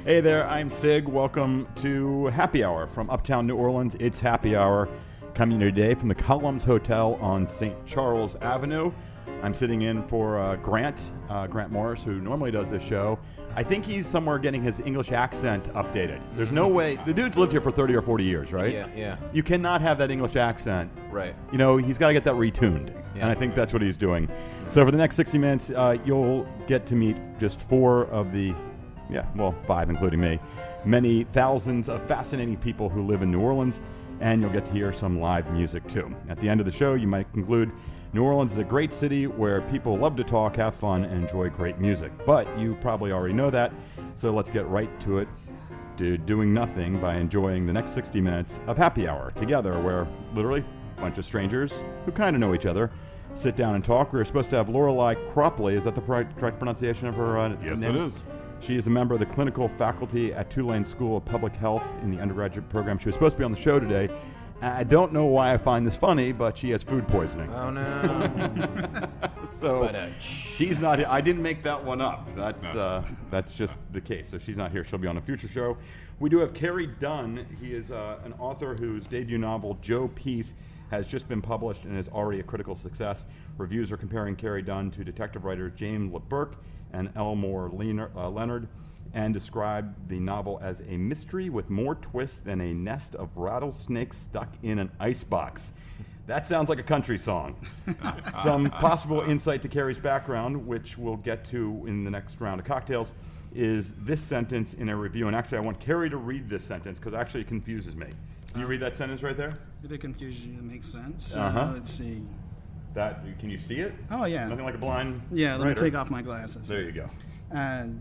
Hey there, I'm Sig. Welcome to Happy Hour from Uptown New Orleans. It's Happy Hour coming today from the Columns Hotel on St. Charles Avenue. I'm sitting in for Grant Morris, who normally does this show. I think he's somewhere getting his English accent updated. There's no way. The dude's lived here for 30 or 40 years, right? Yeah. You cannot have that English accent. Right. You know, he's got to get that retuned. Yeah. And I think that's what he's doing. So for the next 60 minutes, you'll get to meet just four of the, five including me, many thousands of fascinating people who live in New Orleans, and you'll get to hear some live music too. At the end of the show, you might conclude New Orleans is a great city where people love to talk, have fun, and enjoy great music. But you probably already know that, so let's get right to it, to doing nothing by enjoying the next 60 minutes of Happy Hour together, where literally a bunch of strangers who kind of know each other sit down and talk. We're supposed to have Lorelei Cropley. Is that the correct pronunciation of her Yes, name? it is. She is a member of the clinical faculty at Tulane School of Public Health in the undergraduate program. She was supposed to be on the show today. I don't know why I find this funny, but she has food poisoning. Oh, no. So she's not here. I didn't make that one up. That's just the case. So she's not here. She'll be on a future show. We do have Carrie Dunn. He is an author whose debut novel, Joe Peace, has just been published and is already a critical success. Reviews are comparing Carrie Dunn to detective writers James LeBurk and Elmore Leonard, and described the novel as a mystery with more twists than a nest of rattlesnakes stuck in an icebox. That sounds like a country song. Some possible insight to Carrie's background, which we'll get to in the next round of cocktails, is this sentence in a review. And actually, I want Carrie to read this sentence because actually it confuses me. Can you read that sentence right there? If it confuses you, it makes sense. Let's see. Can you see it? Oh, yeah. Nothing like a blind Yeah, let me writer? take off my glasses. There you go.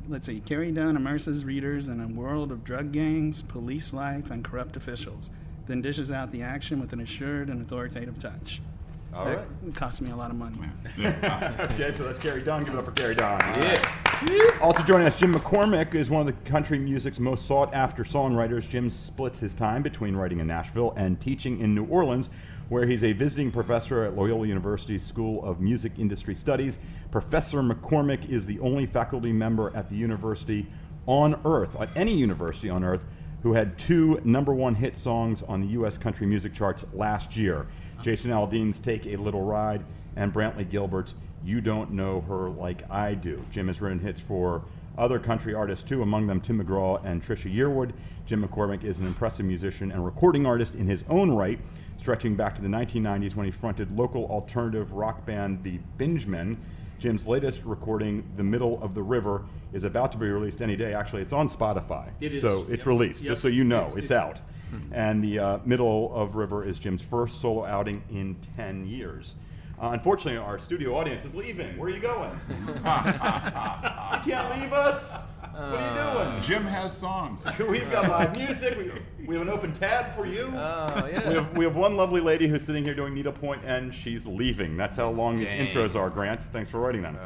Let's see. Carrie Dunn immerses readers in a world of drug gangs, police life, and corrupt officials, then dishes out the action with an assured and authoritative touch. All That right. cost me a lot of money. Okay, so that's Carrie Dunn. Give it up for Carrie Dunn. Yeah. Also joining us, Jim McCormick is one of the country music's most sought-after songwriters. Jim splits his time between writing in Nashville and teaching in New Orleans, where he's a visiting professor at Loyola University's School of Music Industry Studies. Professor McCormick is the only faculty member at the university on Earth, at any university on Earth, who had 2 number-1 hit songs on the U.S. country music charts last year. Jason Aldean's Take a Little Ride and Brantley Gilbert's You Don't Know Her Like I Do. Jim has written hits for other country artists too, among them Tim McGraw and Trisha Yearwood. Jim McCormick is an impressive musician and recording artist in his own right, stretching back to the 1990s when he fronted local alternative rock band The Bingemen. Jim's latest recording, The Middle of the River, is about to be released any day. Actually, it's on Spotify. It is. So it's released, just so you know. It's out. And The Middle of River is Jim's first solo outing in 10 years. Unfortunately, our studio audience is leaving. Where are you going? You can't leave us. What are you doing? Jim has songs. We've got live music. We have an open tab for you. Oh, yeah. We have one lovely lady who's sitting here doing needlepoint, and she's leaving. That's how long these intros are, Grant. Thanks for writing them.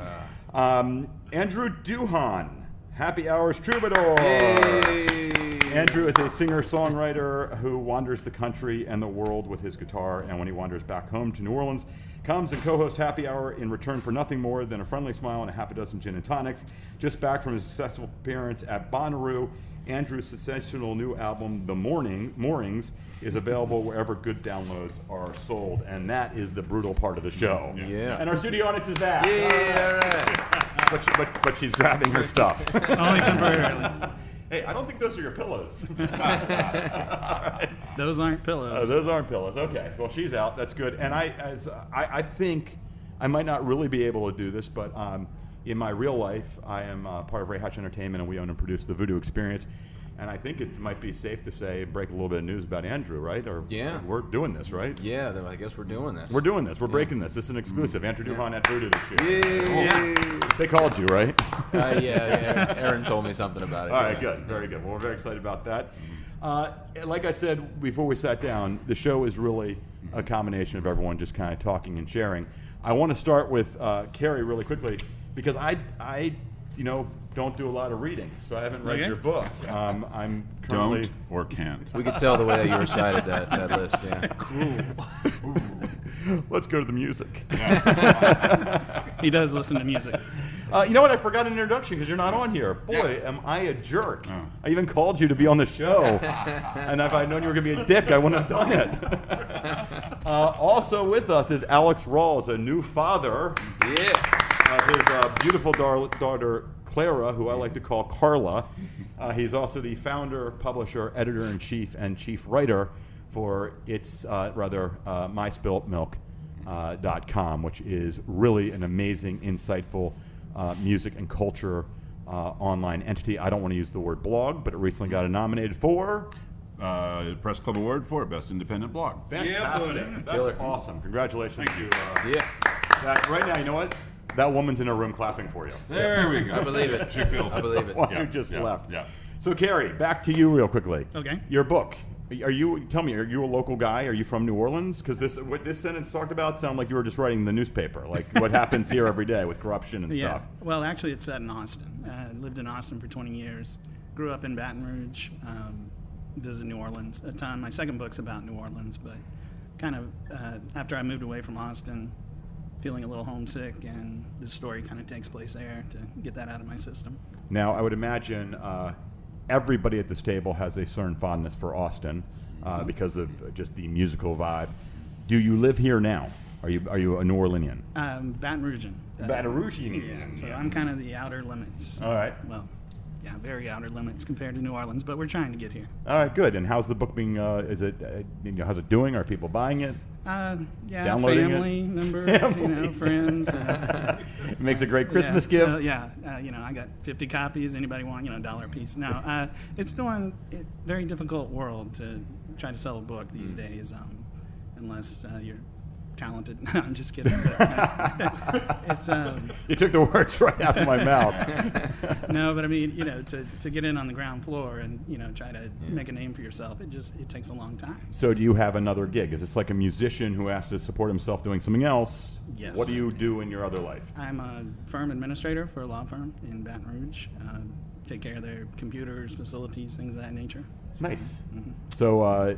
Andrew Duhan, Happy Hours Troubadour. Yay. Andrew is a singer-songwriter who wanders the country and the world with his guitar, and when he wanders back home to New Orleans, comes and co-hosts Happy Hour in return for nothing more than a friendly smile and a half a dozen gin and tonics. Just back from his successful appearance at Bonnaroo, Andrew's sensational new album, The Moorings, is available wherever good downloads are sold, and that is the brutal part of the show. Yeah. And our studio audience is back. Yeah, right. But she's grabbing her stuff. Only temporarily. Hey, I don't think those are your pillows. Those aren't pillows. Those aren't pillows. Okay. Well, she's out. That's good. And I think I might not really be able to do this, but in my real life, I am part of Ray Hutch Entertainment, and we own and produce the Voodoo Experience. And I think it might be safe to say, break a little bit of news about Andrew, right? Or Yeah. we're doing this, right? Yeah, then I guess we're doing this. We're doing this. We're breaking this. This is an exclusive. Andrew Duhan at Voodoo this year. Yay. They called you, right? Yeah. Aaron told me something about it. All right, yeah. good. Very good. Well, we're very excited about that. Like I said before we sat down, the show is really a combination of everyone just kind of talking and sharing. I want to start with Carrie really quickly because I don't do a lot of reading, so I haven't read your book. I'm currently... Don't or can't. We could tell the way that you recited that list, yeah. Let's go to the music. He does listen to music. You know what? I forgot an introduction because you're not on here. Boy, am I a jerk. I even called you to be on the show. And if I'd known you were going to be a dick, I wouldn't have done it. Also with us is Alex Rawls, a new father of his beautiful daughter, Clara, who I like to call Carla. He's also the founder, publisher, editor-in-chief, and chief writer for myspiltmilk.com, which is really an amazing, insightful music and culture online entity. I don't want to use the word blog, but it recently got nominated for Press Club Award for Best Independent Blog. Fantastic. Yeah, That's awesome. Congratulations to Yeah. that. Right now, you know what? That woman's in her room clapping for you. There we go. I believe it. She feels I believe it. One Yeah, who just yeah, left. yeah. So, Carrie, back to you real quickly. Okay. Your book. Tell me, are you a local guy? Are you from New Orleans? Because what this sentence talked about sounded like you were just writing the newspaper, like what happens here every day with corruption and Yeah. stuff. Well, actually, it's set in Austin. I lived in Austin for 20 years. Grew up in Baton Rouge. Visited New Orleans a ton. My second book's about New Orleans, but kind of after I moved away from Austin, feeling a little homesick, and the story kind of takes place there to get that out of my system. Now, I would imagine everybody at this table has a certain fondness for Austin because of just the musical vibe. Do you live here now? Are you a New Orleanian? Baton Rougean. Baton Rougean. Yeah, so I'm kind of the outer limits. All right. Well, yeah, very outer limits compared to New Orleans, but we're trying to get here. All right, good. And how's the book being? How's it doing? Are people buying it? Yeah, Downloading family it? members, friends. It makes a great Christmas gift. So, I got 50 copies. Anybody want, $1 a piece? No, it's doing very difficult world to try to sell a book these days, unless you're talented. No, I'm just kidding. But, it's You took the words right out of my mouth. no, but I mean, to get in on the ground floor and try to make a name for yourself, it takes a long time. So do you have another gig? Is this like a musician who has to support himself doing something else? Yes. What do you do in your other life? I'm a firm administrator for a law firm in Baton Rouge. Take care of their computers, facilities, things of that nature. Nice. So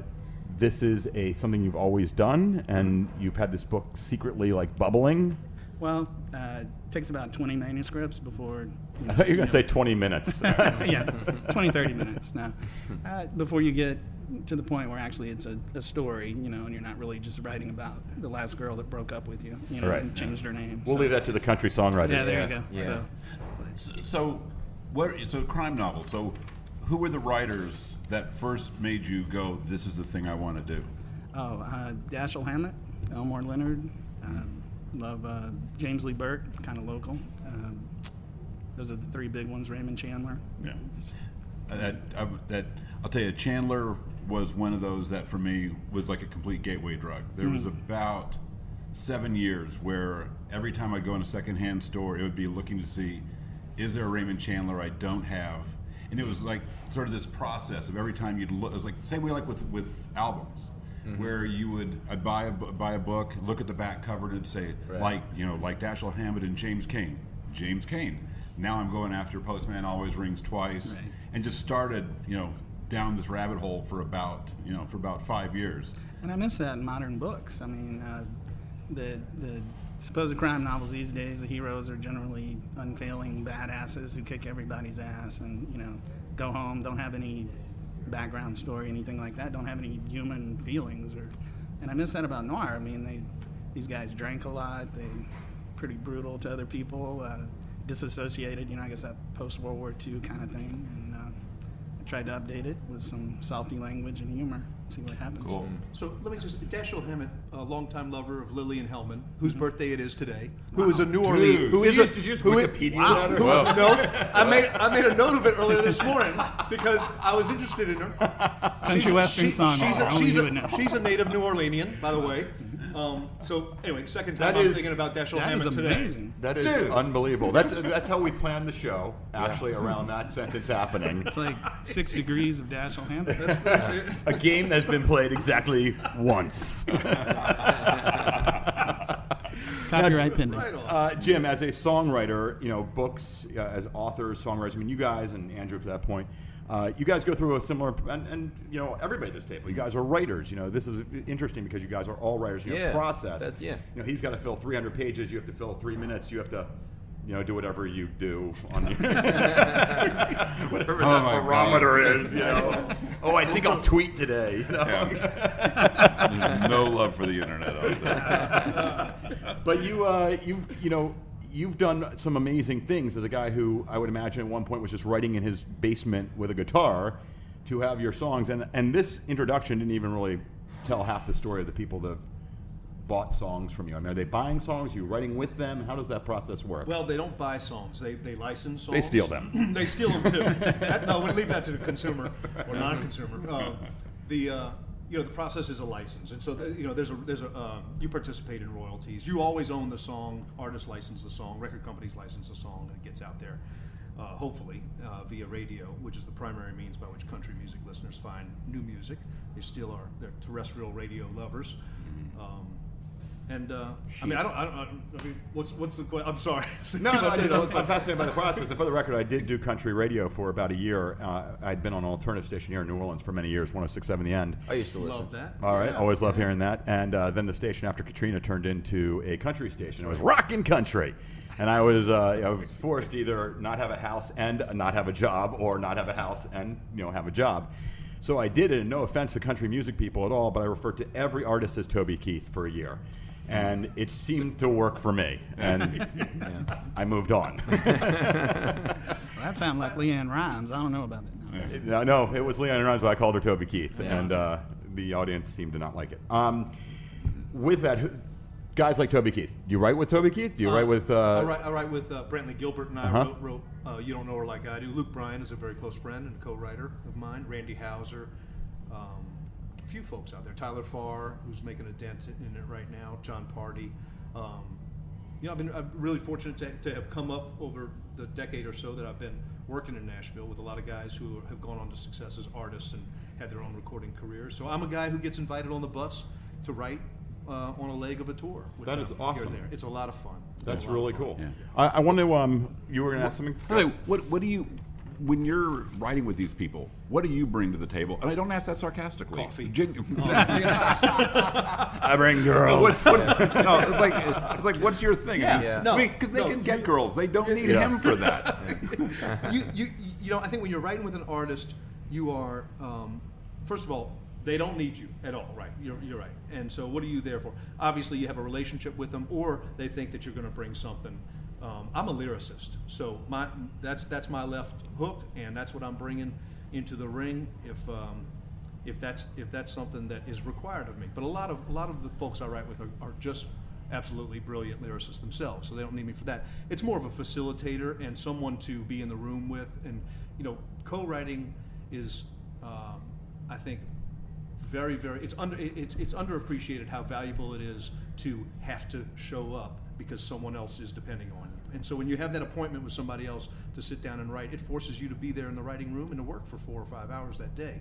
this is something you've always done, and you've had this book secretly bubbling. Well, it takes about 20 manuscripts before. I thought you were going to say 20 minutes. Yeah, 20, 30 minutes now. Before you get to the point where actually it's a story, and you're not really just writing about the last girl that broke up with you, Right. and changed her name. We'll leave that to the country songwriters. Yeah, there you go. Yeah. So, So crime novel. So who were the writers that first made you go, this is the thing I want to do? Dashiell Hammett, Elmore Leonard, love James Lee Burke, kind of local. Those are the three big ones. Raymond Chandler. Yeah. I'll tell you, Chandler was one of those that for me was like a complete gateway drug. There was about 7 years where every time I'd go in a secondhand store, it would be looking to see, is there a Raymond Chandler I don't have? And it was like sort of this process of every time you'd look. It was like the same way like with albums, where I'd buy a book, look at the back cover, and it'd say like Dashiell Hammett and James Cain. Now I'm going after Postman Always Rings Twice, and just started down this rabbit hole for about 5 years. And I miss that in modern books. I mean, the supposed crime novels these days, the heroes are generally unfailing badasses who kick everybody's ass and go home, don't have any background story, anything like that, don't have any human feelings. And I miss that about noir. I mean, these guys drank a lot, they pretty brutal to other people, disassociated, I guess that post-World War II kind of thing. And I tried to update it with some salty language and humor, see what happens. Cool. So let me just, Dashiell Hammett, a longtime lover of Lillian Hellman, whose birthday it is today, who is a New Orleans, Did you just Wikipedia that or something? No, I made a note of it earlier this morning because I was interested in her. Country western song. She's a native New Orleanian, by the way. So anyway, second time I'm thinking about Dashiell That is Hammett today. amazing. That is unbelievable. That's how we planned the show, actually, around that sentence happening. It's like 6 degrees of Dashiell Hammett. A game that's been played exactly once. Copyright pending. Right on. Jim, as a songwriter, books, as authors, songwriters, I mean, you guys, and Andrew to that point, you guys go through a similar, and everybody at this table, you guys are writers. This is interesting because you guys are all writers. Process. Yeah. He's got to fill 300 pages. You have to fill 3 minutes. You have to do whatever you do on your whatever Oh that my barometer God. is. Oh, I think I'll tweet today. Yeah. There's no love for the internet out there. But you've done some amazing things as a guy who I would imagine at one point was just writing in his basement with a guitar to have your songs. And this introduction didn't even really tell half the story of the people that bought songs from you. I mean, are they buying songs? Are you writing with them? How does that process work? Well, they don't buy songs. They license songs. They steal them. They steal them too. No, we leave that to the consumer or non-consumer. The process is a license, and so there's a you participate in royalties. You always own the song. Artists license the song. Record companies license the song, and it gets out there. Hopefully via radio, which is the primary means by which country music listeners find new music. They still are they're terrestrial radio lovers. I mean, what's the question? I'm sorry. No, I'm fascinated by the process. And for the record, I did do country radio for about a year. I'd been on an alternative station here in New Orleans for many years, 106.7 The End. I used to listen. Love that. All right, Yeah. always love hearing that. And then the station after Katrina turned into a country station. It was rockin' country. And I was forced to either not have a house and not have a job, or not have a house and have a job. So I did it, and no offense to country music people at all, but I referred to every artist as Toby Keith for a year. And it seemed to work for me, and I moved on. Well, that sounded like Leanne Rhymes. I don't know about that. No, it was Leanne Rhymes, but I called her Toby Keith, Yeah. and the audience seemed to not like it. With that, guys like Toby Keith, do you write with Toby Keith? Do you write with? I write with Brantley Gilbert, and I Uh-huh. wrote "You Don't Know Her Like I Do." Luke Bryan is a very close friend and co-writer of mine. Randy Hauser, a few folks out there. Tyler Farr, who's making a dent in it right now. John Party. I've been really fortunate to have come up over the decade or so that I've been working in Nashville with a lot of guys who have gone on to success as artists and had their own recording careers. So I'm a guy who gets invited on the bus to write on a leg of a tour. With That them is here awesome. and there. It's a lot of fun. It's That's a lot really of fun. cool. Yeah. I want to. You were going to ask something. Hey, what do you, when you're writing with these people, what do you bring to the table? And I don't ask that sarcastically. Coffee. I bring girls. No, it's like, what's your thing? Yeah. No, I mean, because they no, can get girls. They don't need Yeah. him for that. I think when you're writing with an artist, you are first of all, they don't need you at all, right? You're right. And so, what are you there for? Obviously, you have a relationship with them, or they think that you're going to bring something. I'm a lyricist, so that's my left hook, and that's what I'm bringing into the ring. If that's something that is required of me. But a lot of the folks I write with are just absolutely brilliant lyricists themselves, so they don't need me for that. It's more of a facilitator and someone to be in the room with, and co-writing is, I think, very, very. It's underappreciated how valuable it is to have to show up because someone else is depending on you. And so when you have that appointment with somebody else to sit down and write, it forces you to be there in the writing room and to work for 4 or 5 hours that day.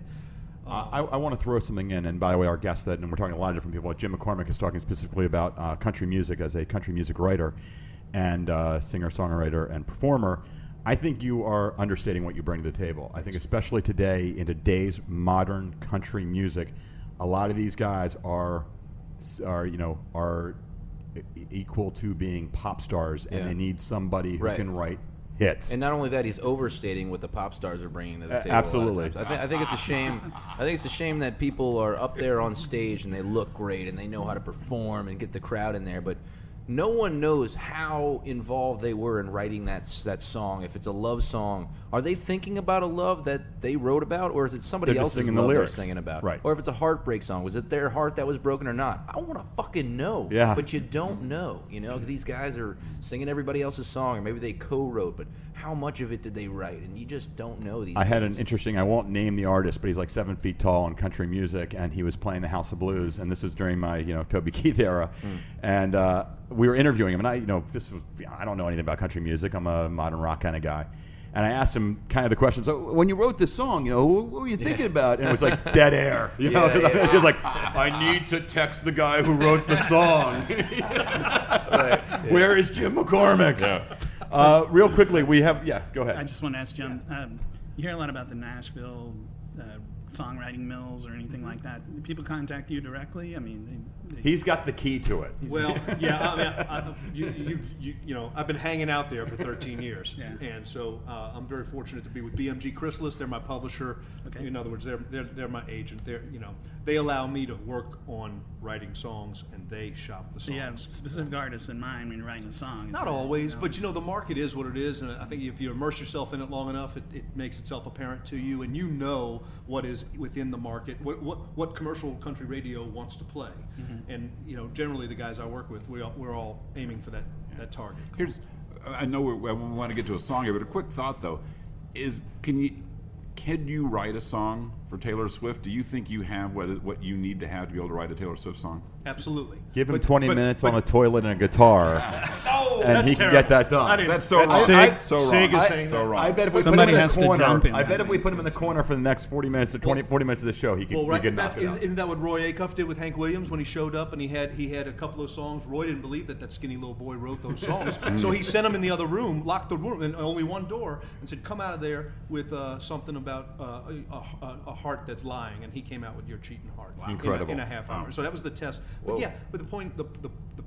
I want to throw something in, and by the way, our guest and we're talking to a lot of different people. Jim McCormick is talking specifically about country music as a country music writer and singer, songwriter, and performer. I think you are understating what you bring to the table. I think especially today, in today's modern country music, a lot of these guys are equal to being pop stars, and Yeah. they need somebody who Right. can write hits. And not only that, he's overstating what the pop stars are bringing to the table. Absolutely. A lot of times. I think it's a shame. I think it's a shame that people are up there on stage and they look great and they know how to perform and get the crowd in there, but no one knows how involved they were in writing that song. If it's a love song, are they thinking about a love that they wrote about, or is it somebody They're just else's singing the love they're lyrics. singing about? Right. Or if it's a heartbreak song, was it their heart that was broken or not? I want to fucking know. Yeah. But you don't know. These guys are singing everybody else's song, or maybe they co-wrote, but how much of it did they write? And you just don't know these I had things. an interesting, I won't name the artist, but he's like 7 feet tall in country music, and he was playing the House of Blues, and this is during my, Toby Keith era. And we were interviewing him, and I don't know anything about country music. I'm a modern rock kind of guy. And I asked him kind of the question, so when you wrote this song, what were you thinking about? And it was like dead air. It's just like, I need to text the guy who wrote the song. Right. Where is Jim McCormick? Real quickly, we have, go ahead. I just want to ask Jim, you hear a lot about the Nashville songwriting mills or anything like that? Do people contact you directly? I mean, He's got the key to it. Well, yeah, I mean, you know, I've been hanging out there for 13 years, Yeah. and so I'm very fortunate to be with BMG Chrysalis. They're my publisher. Okay. In other words, they're my agent. They allow me to work on writing songs, and they shop the so you have songs. specific artists in mind when you're writing a song. Not always, but you know, the market is what it is, and I think if you immerse yourself in it long enough, it makes itself apparent to you, and you know what is within the market, what commercial country radio wants to play, and you know, generally the guys I work with, we're all aiming for that target. I know we want to get to a song here, but a quick thought though is, can you write a song for Taylor Swift? Do you think you have what you need to have to be able to write a Taylor Swift song? Absolutely. Give him 20 minutes on a toilet and a guitar, and he can get that done. That's so wrong. Sig- So Sig wrong. is saying So that. wrong. I bet if we Somebody put him in has the to corner, dump him. I bet if we put him in the corner for the next 40 minutes to 40 minutes of the show, he could, Well, right. he could knock it out. Isn't that what Roy Acuff did with Hank Williams when he showed up and he had a couple of songs? Roy didn't believe that skinny little boy wrote those songs, so he sent him in the other room, locked the room, and only one door, and said, "Come out of there with something about a heart that's lying." And he came out with "Your Cheating Heart" Incredible. in a half hour. Wow. So that was the test. Whoa. But yeah, but the point, the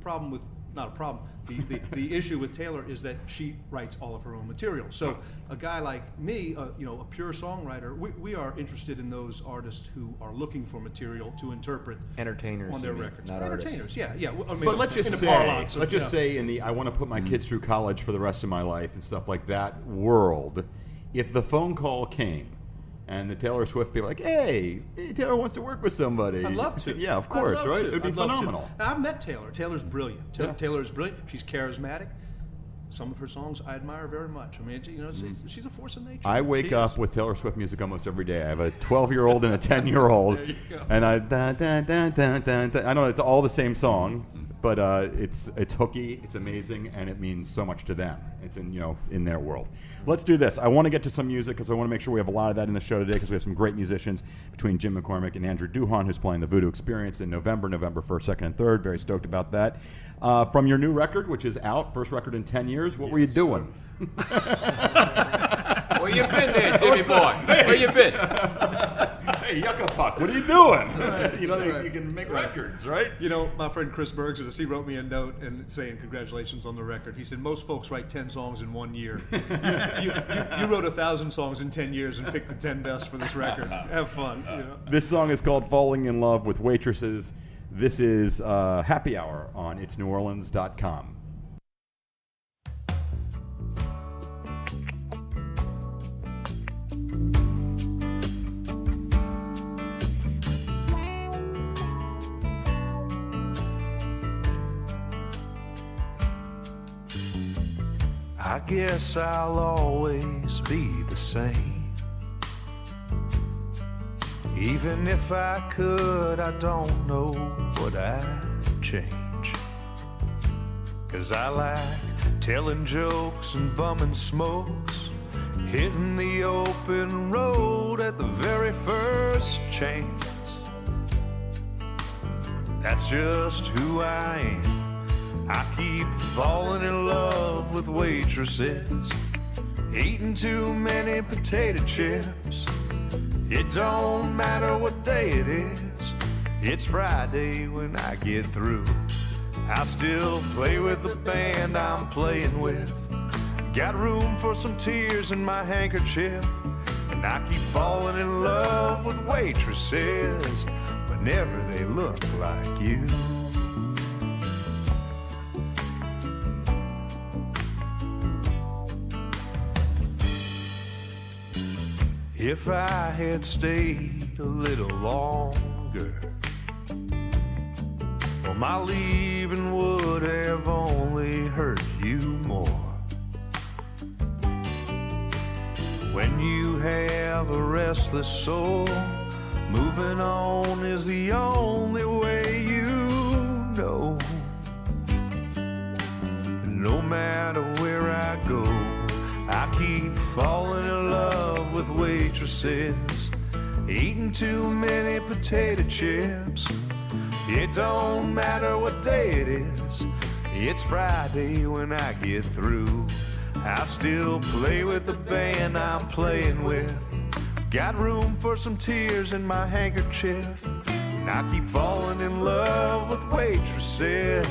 problem with not a problem. The issue with Taylor is that she writes all of her own material. So a guy like me, you know, a pure songwriter, we are interested in those artists who are looking for material to interpret Entertainers, on their you mean, records. not Entertainers, artists. yeah. I mean, But let's just in the say, parlance of, you know, say in the I want to put my kids through college for the rest of my life and stuff like that world, if the phone call came and the Taylor Swift people like, hey, Taylor wants to work with somebody. I'd love to. Yeah, of I'd course, love right? to. It'd be I'd love to. phenomenal. Now, I've met Taylor. Taylor's brilliant. Yeah. Taylor is brilliant. She's charismatic. Some of her songs I admire very much. I mean, you know, she's a force of nature. I wake She up is. with Taylor Swift music almost every day. I have a 12-year-old and a 10-year-old, There you go. and I I know it's all the same song, but it's hooky, it's amazing, and it means so much to them. It's in their world. Let's do this. I want to get to some music because I want to make sure we have a lot of that in the show today because we have some great musicians between Jim McCormick and Andrew Duhon, who's playing the Voodoo Experience in November 1st, 2nd, and 3rd. Very stoked about that. From your new record, which is out, first record in 10 years, what were you doing? Where you been there, Jimmy boy? Where you been? Hey, Yucca Puck, what are you doing? You can make records, right? You know, my friend Chris Bergson, he wrote me a note and saying congratulations on the record. He said most folks write 10 songs in 1 year. You wrote 1,000 songs in 10 years and picked the 10 best for this record. Have fun. You know? This song is called Falling in Love with Waitresses. This is Happy Hour on itsneworleans.com. I guess I'll always be the same. Even if I could, I don't know what I'd change. 'Cause I like telling jokes and bumming smokes, hitting the open road at the very first chance. That's just who I am. I keep falling in love with waitresses, eating too many potato chips. It don't matter what day it is, it's Friday when I get through. I still play with the band I'm playing with, got room for some tears in my handkerchief. And I keep falling in love with waitresses whenever they look like you. If I had stayed a little longer, well, my leaving would have only hurt you more. When you have a restless soul, moving on is the only way you know. No matter where I go, I keep falling in love with waitresses, eating too many potato chips. It don't matter what day it is, it's Friday when I get through. I still play with the band I'm playing with, Got room for some tears in my handkerchief. And I keep falling in love with waitresses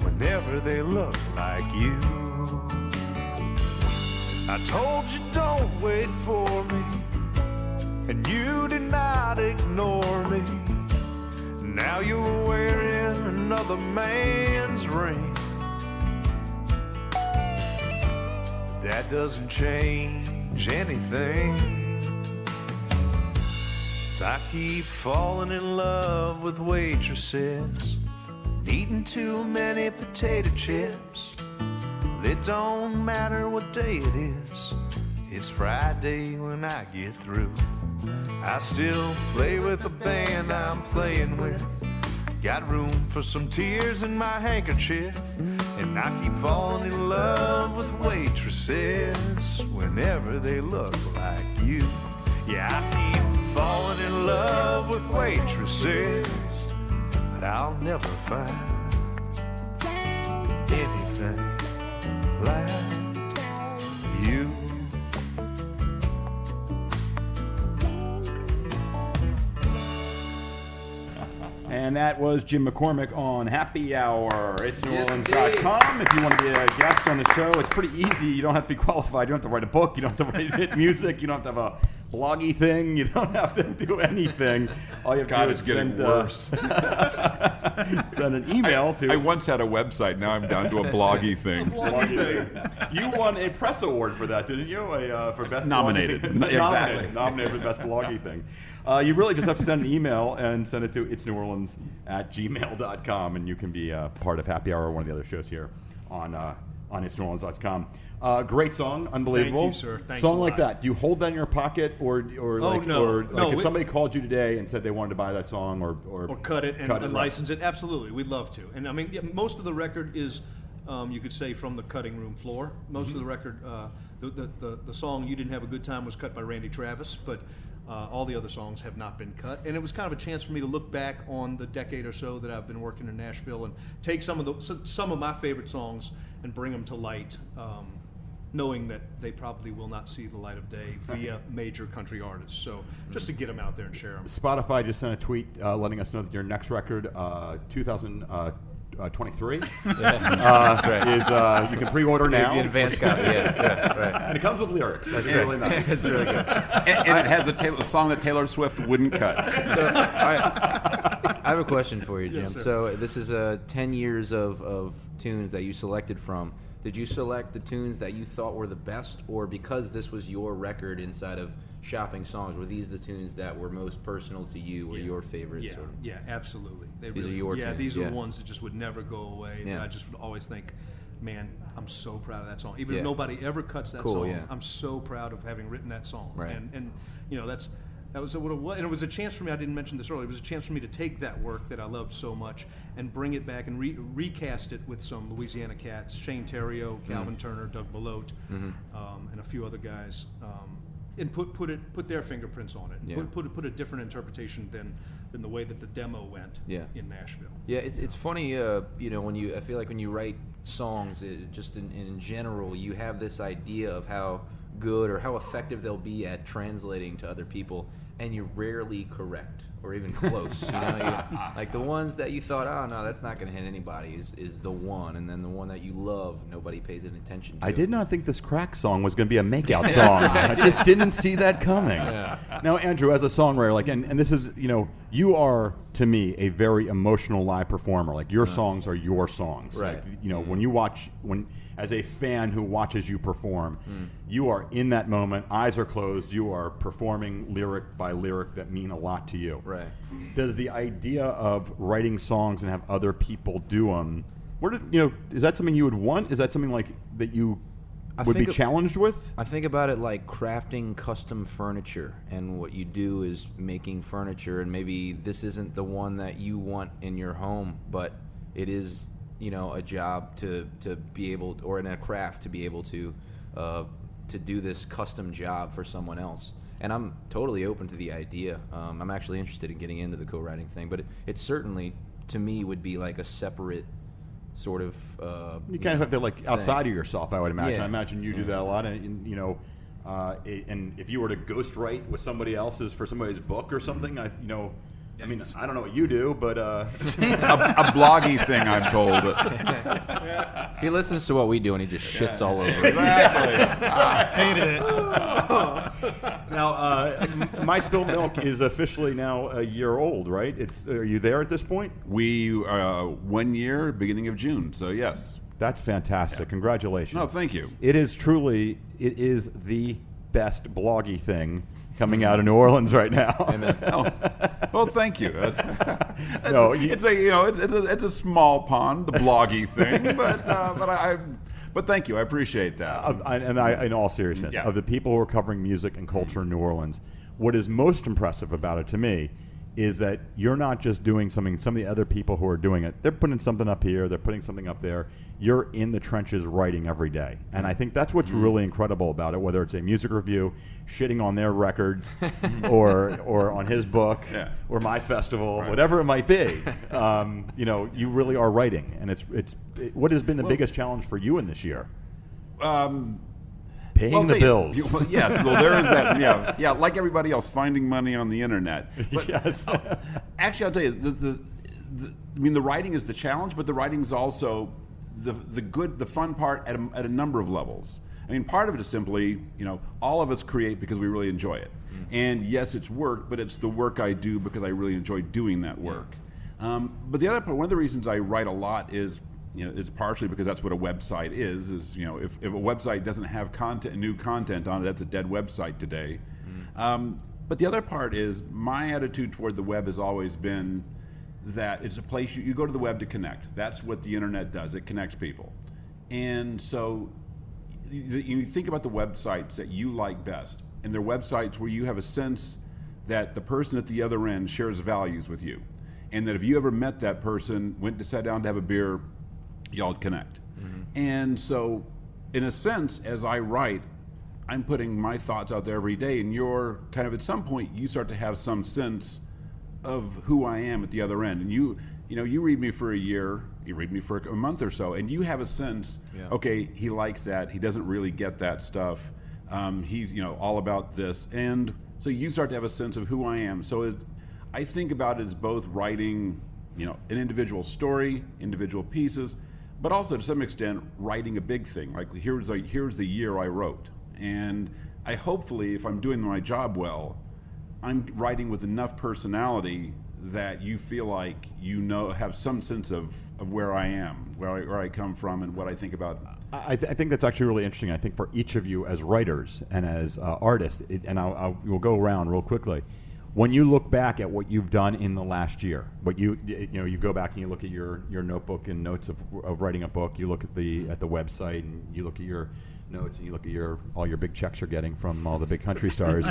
whenever they look like you. I told you don't wait for me, and you did not ignore me. Now you're wearing another man's ring. That doesn't change anything. So I keep falling in love with waitresses, eating too many potato chips. It don't matter what day it is, it's Friday when I get through. I still play with the band I'm playing with. Got room for some tears in my handkerchief. And I keep falling in love with waitresses whenever they look like you. Yeah, I keep falling in love with waitresses, but I'll never find anything like you. And that was Jim McCormick on Happy Hour. It's Yes, NewOrleans.com. If you want to be a guest on the show, it's pretty easy. You don't have to be qualified. You don't have to write a book. You don't have to write hit music. You don't have to have a bloggy thing. You don't have to do anything. All you have to God, do it's is getting send, worse. send an email to... I once had a website. Now I'm down to a bloggy thing. Bloggy thing. You won a press award for that, didn't you? For best Nominated. bloggy thing. Exactly. Nominated for the best bloggy thing. You really just have to send an email and send it to itsneworleans@gmail.com, and you can be part of Happy Hour, one of the other shows here on itsneworleans.com. Great song, unbelievable. Thank you, sir. Thanks song a like lot. that. Do you hold that in your pocket, or like, no. or No, like if we- somebody called you today and said they wanted to buy that song, or cut it and right. license it. Absolutely, we'd love to. And I mean, yeah, most of the record is, you could say, from the cutting room floor. Most of the record, the song "You Didn't Have a Good Time" was cut by Randy Travis, but all the other songs have not been cut. And it was kind of a chance for me to look back on the decade or so that I've been working in Nashville and take some of my favorite songs and bring them to light. Knowing that they probably will not see the light of day via major country artists. So just to get them out there and share them. Spotify just sent a tweet letting us know that your next record, 2023, That's right. is you can pre-order now. The advanced copy, yeah, right. And it comes with lyrics. That's really nice. It's really good. And it has the song that Taylor Swift wouldn't cut. So, I have a question for you, Jim. Yes, sir. So this is 10 years of tunes that you selected from. Did you select the tunes that you thought were the best, or because this was your record inside of Shopping Songs, were these the tunes that were most personal to you, or your favorites? Yeah, or? yeah, absolutely. These are your tunes, these are yeah. the ones that just would never go away. Yeah. That I just would always think, man, I'm so proud of that song. Even Yeah. if nobody ever cuts that Cool, song, yeah. I'm so proud of having written that song. Right. And you know, that was what it was. And it was a chance for me, I didn't mention this earlier, it was a chance for me to take that work that I loved so much and bring it back and recast it with some Louisiana cats, Shane Theriot, Calvin Turner, Doug Belote, and a few other guys. And put their fingerprints on it. Yeah. Put a different interpretation than the way that the demo went in Nashville. Yeah, it's funny, you know, I feel like when you write songs, just in general, you have this idea of how good or how effective they'll be at translating to other people, and you're rarely correct or even close. You know, like the ones that you thought, oh no, that's not going to hit anybody, is the one, and then the one that you love, nobody pays any attention to. I did not think this crack song was going to be a makeout song. I just didn't see that coming. Now, Andrew, as a songwriter, like, and this is, you know, you are to me a very emotional live performer. Like your songs are your songs. Right. Like, you know, when you watch, as a fan who watches you perform, you are in that moment. Eyes are closed. You are performing lyric by lyric that mean a lot to you. Right. Does the idea of writing songs and have other people do them? Is that something you would want? Is that something like that you would be challenged with? I think about it like crafting custom furniture, and what you do is making furniture, and maybe this isn't the one that you want in your home, but it is, you know, a job to be able, or in a craft to be able to do this custom job for someone else. And I'm totally open to the idea. I'm actually interested in getting into the co-writing thing, but it certainly, to me, would be like a separate sort of. You kind of have to, like, outside of yourself, I would imagine. Yeah. I imagine you do that a lot, and you know, and if you were to ghostwrite with somebody else's for somebody's book or something, I mean, I don't know what you do, but a bloggy thing, I'm told. He listens to what we do and he just shits all over it. Exactly. Hated it. now My Spilled Milk is officially now a year old, right? Are you there at this point? We 1 year, beginning of June. So yes. That's fantastic. Congratulations. No, thank you. It is the best bloggy thing coming out of New Orleans right now. Amen. Oh, well, thank you. It's It's a small pond, the bloggy thing, but thank you. I appreciate that. In all seriousness, Yeah. of the people who are covering music and culture in New Orleans, what is most impressive about it to me is that you're not just doing something. Some of the other people who are doing it, they're putting something up here, they're putting something up there. You're in the trenches writing every day. And I think that's what's really incredible about it, whether it's a music review, shitting on their records, or on his book, or my festival, whatever it might be. You really are writing. And what has been the biggest challenge for you in this year? Paying the bills. Yes, well, there is that. Yeah, like everybody else, finding money on the internet. But, Yes. Actually, I'll tell you, the writing is the challenge, but the writing is also the fun part at a number of levels. I mean, part of it is simply, all of us create because we really enjoy it. And yes, it's work, but it's the work I do because I really enjoy doing that work. But the other part, one of the reasons I write a lot is, it's partially because that's what a website is if a website doesn't have new content on it, that's a dead website today. But the other part is my attitude toward the web has always been that it's a place you go to the web to connect. That's what the internet does. It connects people. And so you think about the websites that you like best, and they're websites where you have a sense that the person at the other end shares values with you. And that if you ever met that person, sat down to have a beer, y'all connect. And so, in a sense, as I write, I'm putting my thoughts out there every day, and you're kind of, at some point, you start to have some sense of who I am at the other end. And you read me for a year, you read me for a month or so, and you have a sense, okay, he likes that, he doesn't really get that stuff, he's all about this. And so you start to have a sense of who I am. So I think about it as both writing, an individual story, individual pieces, but also to some extent writing a big thing. Like here's the year I wrote, and I hopefully, if I'm doing my job well, I'm writing with enough personality that you feel like have some sense of where I am, where I come from, and what I think about. I think that's actually really interesting. I think for each of you as writers and as artists, we'll go around real quickly. When you look back at what you've done in the last year, you go back and you look at your notebook and notes of writing a book. You look at the website and you look at your notes and you look at all your big checks you're getting from all the big country stars.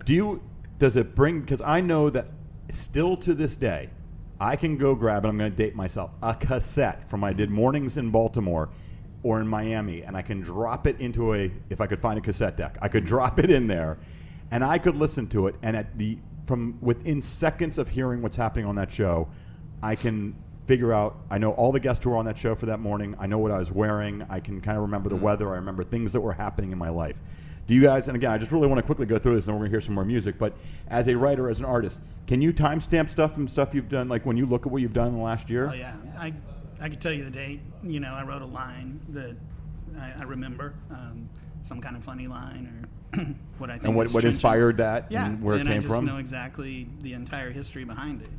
Does it bring? Because I know that still to this day, I can go grab, and I'm going to date myself, a cassette from I did mornings in Baltimore or in Miami, and I can drop it into if I could find a cassette deck, I could drop it in there. And I could listen to it, and from within seconds of hearing what's happening on that show, I can figure out. I know all the guests who were on that show for that morning. I know what I was wearing. I can kind of remember the weather. I remember things that were happening in my life. Do you guys? And again, I just really want to quickly go through this, and we're going to hear some more music. But as a writer, as an artist, can you timestamp stuff from stuff you've done? Like when you look at what you've done in the last year? Oh yeah, I could tell you the date. I wrote a line that I remember, some kind of funny line or. What I think and what inspired that, yeah, and where it came I just from? know exactly the entire history behind it,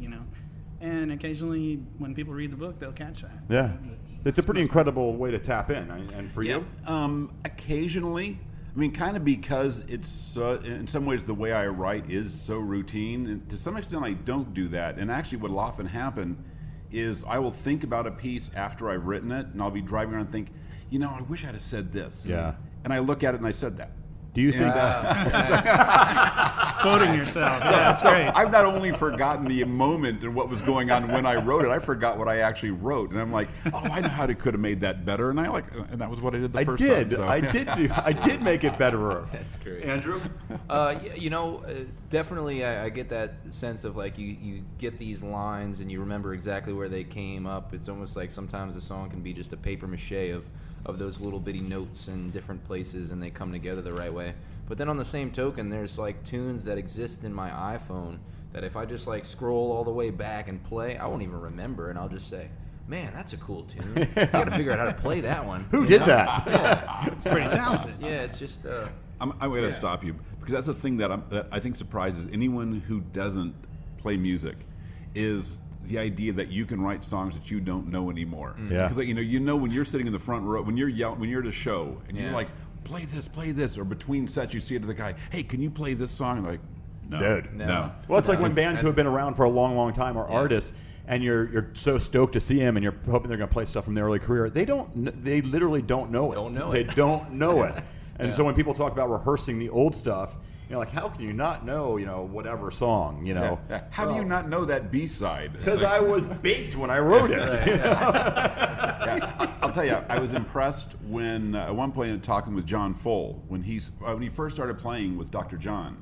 And occasionally, when people read the book, they'll catch that. Yeah, it's a pretty incredible way to tap in. And for you, occasionally, I mean, kind of because it's in some ways the way I write is so routine. And to some extent, I don't do that. And actually, what will often happen is I will think about a piece after I've written it, and I'll be driving around and think, I wish I'd have said this. Yeah. And I look at it and I said that. Do you think quoting yourself? Yeah, that's great. I've not only forgotten the moment and what was going on when I wrote it, I forgot what I actually wrote, and I'm like, I know how I could have made that better, and and that was what I did the first time. So. I did make it better. That's great, Andrew. Definitely, I get that sense of like you get these lines and you remember exactly where they came up. It's almost like sometimes a song can be just a paper mache of those little bitty notes in different places, and they come together the right way. But then on the same token, there's like tunes that exist in my iPhone that if I just like scroll all the way back and play, I won't even remember, and I'll just say, man, that's a cool tune. I got to figure out how to play that one. Who did that? Yeah. It's pretty talented. Yeah, it's just. I'm going to stop you because that's the thing that I think surprises anyone who doesn't play music is the idea that you can write songs that you don't know anymore. Yeah. Because you know when you're sitting in the front row, when you're at a show and you're like, play this, or between sets you say to the guy, hey, can you play this song? And like, no, Dude. no. Well, it's like when bands who have been around for a long, long time are artists, and you're so stoked to see them, and you're hoping they're going to play stuff from their early career. They literally don't know it. They don't know it. And so when people talk about rehearsing the old stuff, like, how can you not know, whatever song, How do you not know that B-side? Because I was baked when I wrote it. I'll tell you, I was impressed when at one point talking with John Fohl when he first started playing with Dr. John,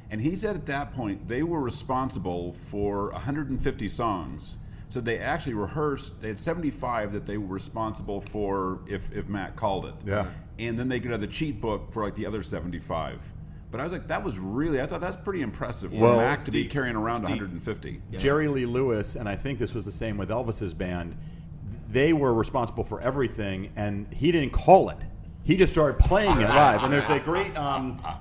and he said at that point they were responsible for 150 songs. So they actually rehearsed. They had 75 that they were responsible for if Matt called it. Yeah. And then they could have the cheat book for like the other 75. But I was like, I thought that's pretty impressive for Mac to be carrying around 150. Yeah. Jerry Lee Lewis, and I think this was the same with Elvis's band, they were responsible for everything, and he didn't call it. He just started playing it live. And there's a great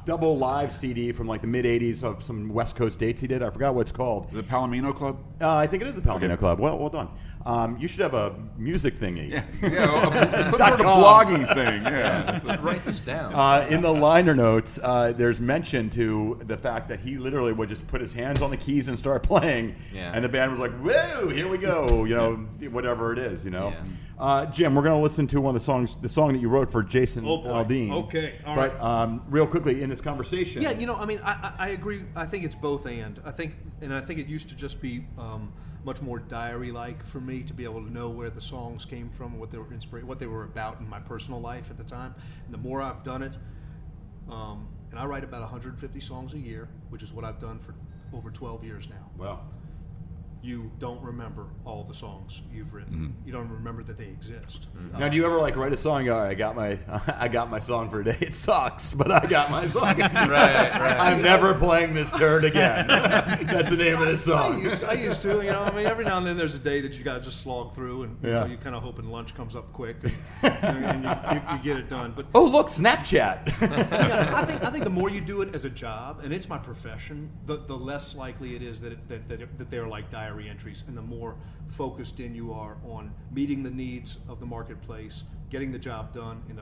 double live CD from like the mid-'80s of some West Coast dates he did. I forgot what it's called. The Palomino Club? I think it is the Palomino Club. Well done. You should have a music thingy. Some sort of bloggy thing. Yeah. Let's write this down. In the liner notes, there's mention to the fact that he literally would just put his hands on the keys and start playing. Yeah. And the band was like, whoa, here we go. Whatever it is, Jim, we're going to listen to one of the song that you wrote for Jason Aldean. Okay, all right. But real quickly, in this conversation. Yeah, I agree. I think it's both and. I think it used to just be much more diary-like for me to be able to know where the songs came from, what they were about in my personal life at the time. And the more I've done it, and I write about 150 songs a year, which is what I've done for over 12 years now. Wow. You don't remember all the songs you've written. You don't remember that they exist. Now, do you ever write a song? I got my song for today. It sucks, but I got my song. Right. I'm never playing this turd again. That's the name of this song. I used to. Every now and then there's a day that you got to just slog through, and you kind of hoping lunch comes up quick, and you get it done. But oh, look, Snapchat. I think the more you do it as a job, and it's my profession, the less likely it is that they're like diary entries, and the more focused in you are on meeting the needs of the marketplace, getting the job done in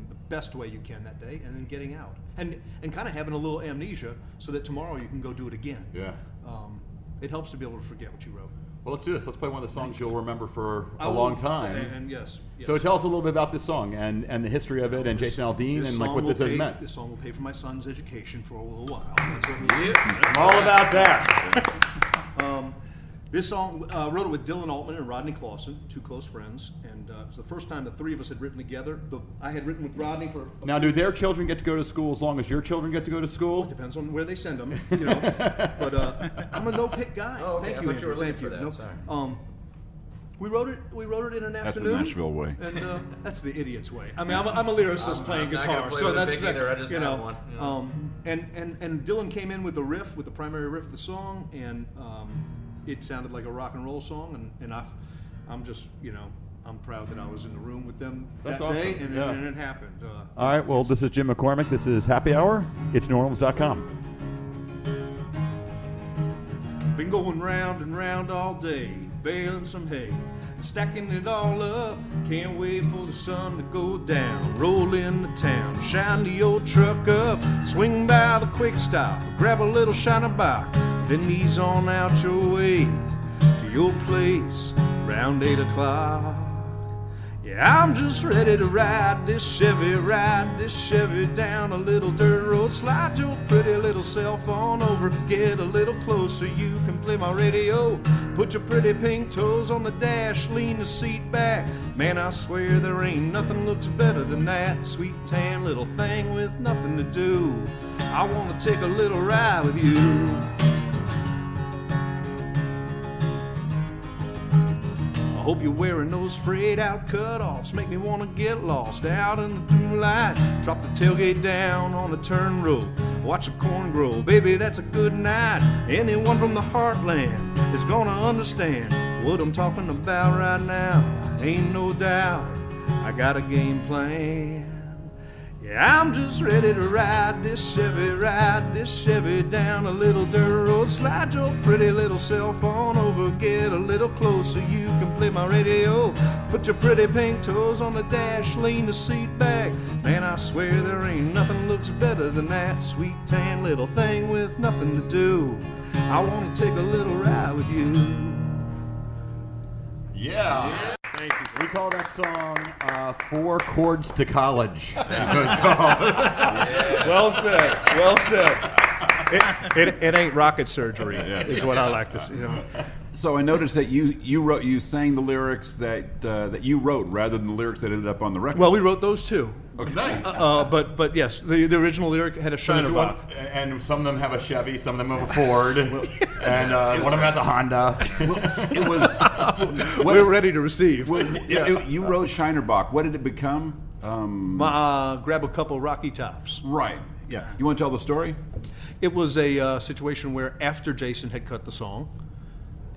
the best way you can that day, and then getting out, and kind of having a little amnesia so that tomorrow you can go do it again. Yeah. It helps to be able to forget what you wrote. Well, let's do this. Let's play one of the songs you'll remember for a long time. And yes. So tell us a little bit about this song and the history of it, and Jason Aldean, and like what this has meant. This song will pay for my son's education for a little while. That's what we'll I'm all about that. This song, wrote it with Dylan Altman and Rodney Clausen, two close friends, and it was the first time the three of us had written together. I had written with Rodney for... Now, do their children get to go to school as long as your children get to go to school? It depends on where they send them, But I'm a no-pick guy. Oh, okay. Thank you, I thought you were looking for Thank that. you. Sorry. We wrote it in an That's afternoon. the Nashville way. And that's the idiot's way. I mean, I'm a lyricist playing not guitar, gonna play so with a that's pick either. I just have one. And Dylan came in with the riff, with the primary riff of the song, and it sounded like a rock and roll song, and I'm just I'm proud that I was in the room with them that day, and it happened. All right, well, this is Jim McCormick. This is Happy Hour. It's NewOrleans.com. Been going round and round all day, baling some hay, stacking it all up. Can't wait for the sun to go down. Roll into town, shine the old truck up, swing by the quick stop, grab a little shiner box, then ease on out your way to your place around 8 o'clock. Yeah, I'm just ready to ride this Chevy down a little dirt road. Slide your pretty little cell phone over, get a little closer, you can play my radio. Put your pretty pink toes on the dash, lean the seat back. Man, I swear there ain't nothing looks better than that sweet tan little thing with nothing to do. I wanna take a little ride with you. Hope you're wearing those frayed out cutoffs. Make me wanna get lost out in the blue light. Drop the tailgate down on the turn road. Watch the corn grow. Baby, that's a good night. Anyone from the heartland is gonna understand what I'm talking about right now. Ain't no doubt I got a game plan. Yeah, I'm just ready to ride this Chevy down a little dirt road. Slide your pretty little cell phone over, get a little closer, you can play my radio. Put your pretty pink toes on the dash, lean the seat back. Man, I swear there ain't nothing looks better than that sweet tan little thing with nothing to do. I wanna take a little ride with you. Yeah. Thank you. We call that song 4 Chords to College. That's what it's called. Well said. Well said. It ain't rocket surgery, is what I like to say. You know. So I noticed that you sang the lyrics that you wrote rather than the lyrics that ended up on the record. Well, we wrote those too. Okay. Nice. But yes, the original lyric had a Shiner Bock. And some of them have a Chevy, some of them have a Ford, and one of them has a Honda. It was. We're ready to receive. You wrote Shiner Bock. What did it become? Grab a couple Rocky Tops. Right. Yeah. You want to tell the story? It was a situation where after Jason had cut the song,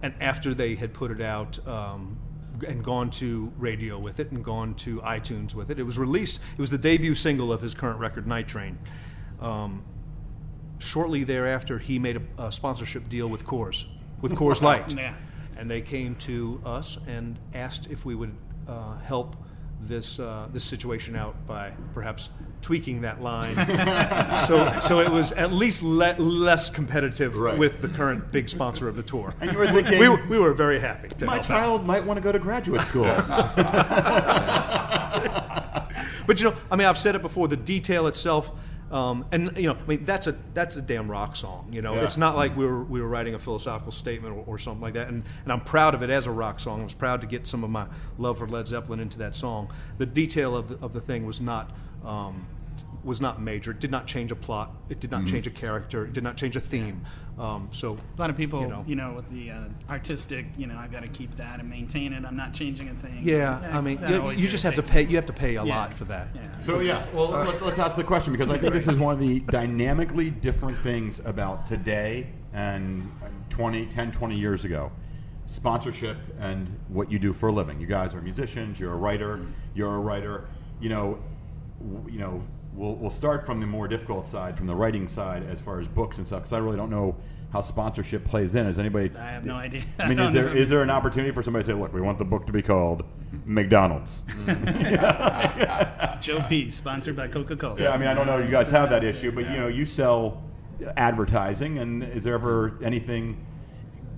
and after they had put it out and gone to radio with it and gone to iTunes with it, it was released. It was the debut single of his current record, Night Train. Shortly thereafter, he made a sponsorship deal with Coors Light. Yeah. And they came to us and asked if we would help this situation out by perhaps tweaking that line, so it was at least less competitive with the current big sponsor of the tour. And you were thinking, we were very happy to my help child out. might want to go to graduate school. But I've said it before. The detail itself. That's a damn rock song. It's not like we were writing a philosophical statement or something like that. And I'm proud of it as a rock song. I was proud to get some of my love for Led Zeppelin into that song. The detail of the thing was not major. It did not change a plot. It did not change a character. It did not change a theme. So a lot of people, with the artistic, I've got to keep that and maintain it. I'm not changing a thing. Yeah, you just have to pay. You have to pay a lot for that. Yeah. So let's ask the question, because I think this is one of the dynamically different things about today and 20 years ago. Sponsorship and what you do for a living. You guys are musicians. You're a writer. We'll start from the more difficult side, from the writing side, as far as books and stuff, because I really don't know how sponsorship plays in. Is anybody? I have no idea. I mean, is there an opportunity for somebody to say, look, we want the book to be called McDonald's? Joe P, sponsored by Coca-Cola. Yeah, I mean, I don't know. You guys have that issue, but you sell advertising, and is there ever anything?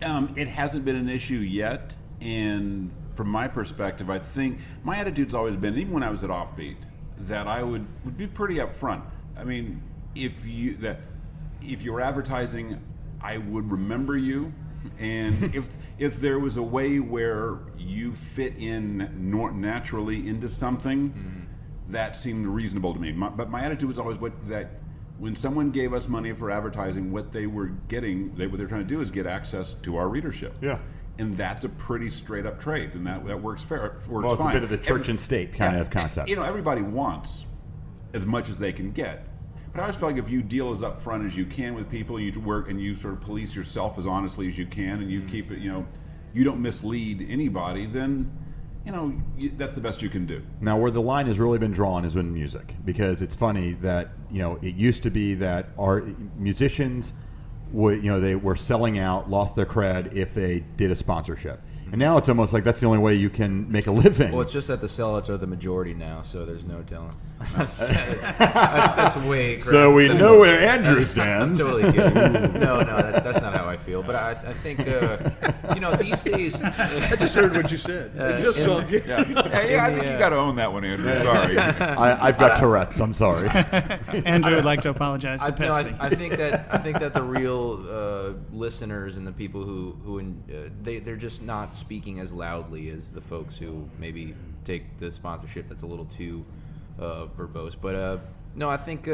It hasn't been an issue yet, and from my perspective, I think my attitude's always been, even when I was at Offbeat, that I would be pretty upfront. I mean, if you were advertising, I would remember you, and if there was a way where you fit in naturally into something, that seemed reasonable to me. But my attitude was always that when someone gave us money for advertising, what they were getting, what they're trying to do is get access to our readership. Yeah. And that's a pretty straight up trade, and that works fair. Works It's fine. a bit of the church and state kind of concept. Everybody wants as much as they can get. But I always feel like if you deal as upfront as you can with people, you work and you sort of police yourself as honestly as you can, and you keep it, you don't mislead anybody, then that's the best you can do. Now, where the line has really been drawn is in music, because it's funny that it used to be that our musicians would they were selling out, lost their cred if they did a sponsorship. And now it's almost like that's the only way you can make a living. Well, it's just that the sellouts are the majority now, so there's no telling. That's way crazy. So we know where Andrew stands. I'm totally kidding. No, that's not how I feel. But I think, these days... I just heard what you said. I think you got to own that one, Andrew. Sorry. I've got Tourette's. I'm sorry. Andrew would like to apologize to Pepsi. I think that the real listeners and the people who they're just not speaking as loudly as the folks who maybe take the sponsorship that's a little too verbose. But no, I think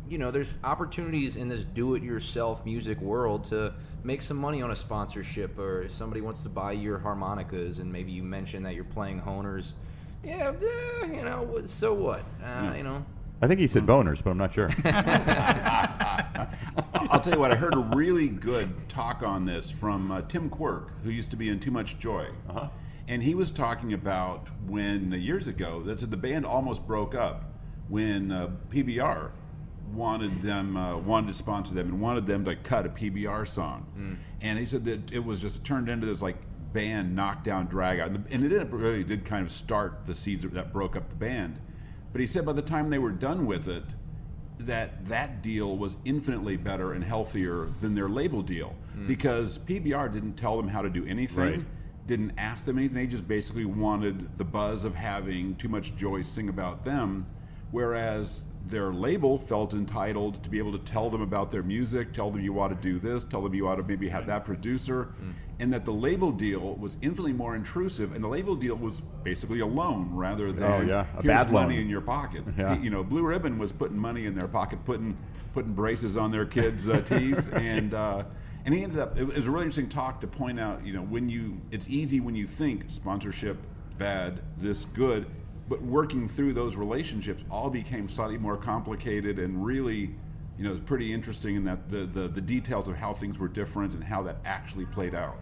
there's opportunities in this do-it-yourself music world to make some money on a sponsorship, or if somebody wants to buy your harmonicas and maybe you mention that you're playing Honers. Yeah, so what? I think he said boners, but I'm not sure. I'll tell you what, I heard a really good talk on this from Tim Quirk, who used to be in Too Much Joy. Uh-huh. And he was talking about when, years ago, that the band almost broke up when PBR wanted to sponsor them and wanted them to cut a PBR song. And he said that it was just turned into this like band knockdown drag out. And it really did kind of start the seeds that broke up the band. But he said by the time they were done with it, that deal was infinitely better and healthier than their label deal, because PBR didn't tell them how to do anything, Right. didn't ask them anything. They just basically wanted the buzz of having Too Much Joy sing about them, whereas their label felt entitled to be able to tell them about their music, tell them you ought to do this, tell them you ought to maybe have that producer, and that the label deal was infinitely more intrusive, and the label deal was basically a loan rather than a here's bad money loan. in your pocket. Yeah. Blue Ribbon was putting money in their pocket, putting braces on their kids' teeth, and he ended up. It was a really interesting talk to point out. It's easy when you think sponsorship bad, this good, but working through those relationships all became slightly more complicated and really, it was pretty interesting in that the details of how things were different and how that actually played out.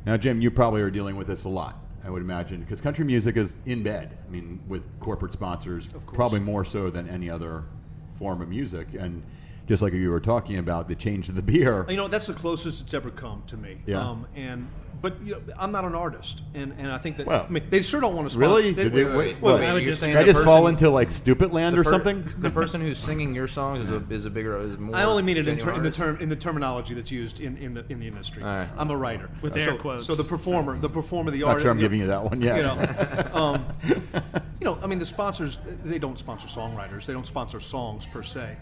Now, Jim, you probably are dealing with this a lot, I would imagine, because country music is in bed. I mean, with corporate sponsors, probably more so than any other form of music. And just like you were talking about, the change of the beer. That's the closest it's ever come to me. Yeah. But I'm not an artist, and I think that Well, they sure don't want to sponsor. Really? They, You're saying Did I the just fall person- into like stupid land or something? The person who's singing your songs is more. I only mean it in genuine the artist? in the terminology that's used in the industry. All right. I'm a writer With air quotes. So the performer, the Not artist. sure I'm giving you that one yet. The sponsors, they don't sponsor songwriters. They don't sponsor songs per se.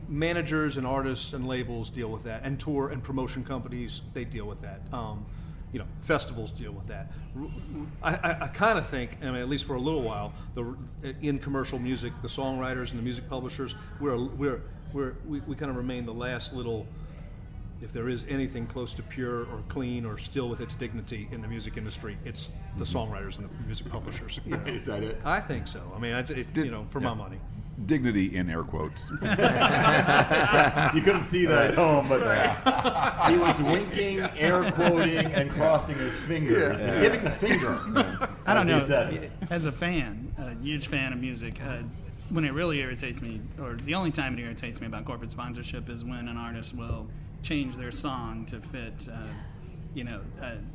Managers and artists and labels deal with that, and tour and promotion companies, they deal with that. Festivals deal with that. I kind of think, at least for a little while, in commercial music, the songwriters and the music publishers, we kind of remain the last little. If there is anything close to pure or clean or still with its dignity in the music industry, it's the songwriters and the music publishers. Is that it? I think so. It's for my money. Dignity in air quotes. You couldn't see that at home, but he was winking, air quoting, and crossing his fingers, and giving the finger. I don't as he know. said it. As a fan, a huge fan of music, when it really irritates me, or the only time it irritates me about corporate sponsorship is when an artist will change their song to fit,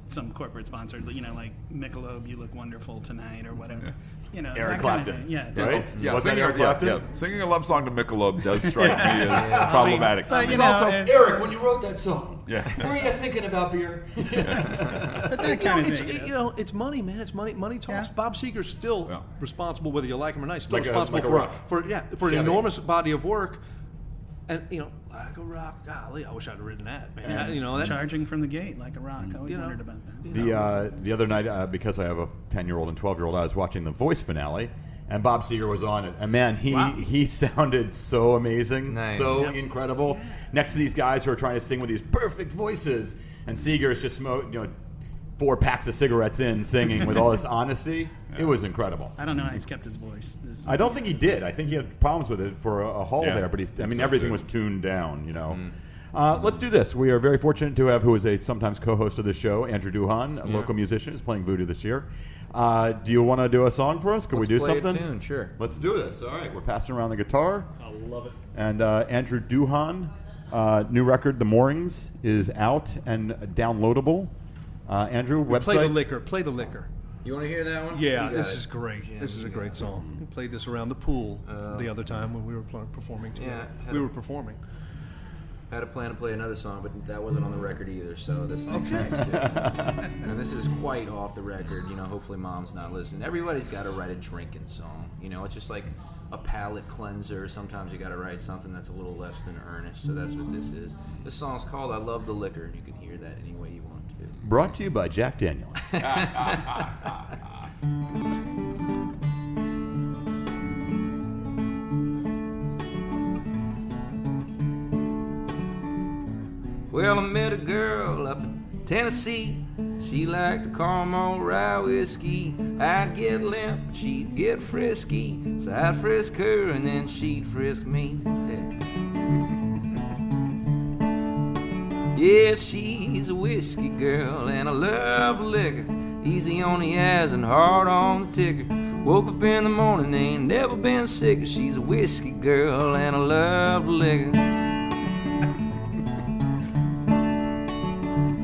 some corporate sponsor, like Michelob, "You Look Wonderful Tonight" or whatever. Eric that kind of Clapton. thing. Yeah, Right? Yeah, Was that Eric Clapton? singing a love song to Michelob does strike me as problematic. But, It's also Eric, when you wrote that song, Yeah. were you thinking about beer? but that kind of thing. It's money, man. It's money. Money talks. Yeah. Bob Seger's still Yeah. responsible, whether you like him or not. He's still Like a responsible rock. for an Chevy. enormous body of work. And like a rock. Golly, I wish I'd written that, man. That, Charging from the gate like a rock. I always wondered about that. The other night, because I have a 10-year-old and 12-year-old, I was watching The Voice finale, and Bob Seger was on it. And man, he sounded so amazing, Nice. so incredible. Next to these guys who are trying to sing with these perfect voices, and Seger's just 4 packs of cigarettes in, singing with all this honesty. It was incredible. I don't know how he's kept his voice. I don't think he did. I think he had problems with it for a haul Yeah, there, but so everything too. was tuned down, Let's do this. We are very fortunate to have who is a sometimes co-host of the show, Andrew Duhan, a local musician, who's playing voodoo this year. Do you want to do a song for us? Can we do Let's play something? a tune, sure. Let's do this. All right, we're passing around the guitar. I love it. And Andrew Duhan, new record, The Moorings, is out and downloadable. Andrew, website? Play the liquor. You want to hear that one? Yeah, You got this it. is great. Yeah, This is you a got great it. song. We played this around the pool the other time when we were performing together. Yeah, we were performing. Had a plan to play another song, but that wasn't on the record either, so that's okay. And this is quite off the record. Hopefully Mom's not listening. Everybody's got to write a drinking song. It's just like a palate cleanser. Sometimes you got to write something that's a little less than earnest, so that's what this is. This song's called "I Love the Liquor," and you can hear that any way you want to. Brought to you by Jack Daniels. Well, I met a girl up in Tennessee. She liked the caramel rye whiskey. I'd get limp, but she'd get frisky. So I'd frisk her and then she'd frisk me. Yeah, she's a whiskey girl and I love liquor. Easy on the eyes and hard on the ticker. Woke up in the morning, ain't never been sicker. She's a whiskey girl and I love liquor.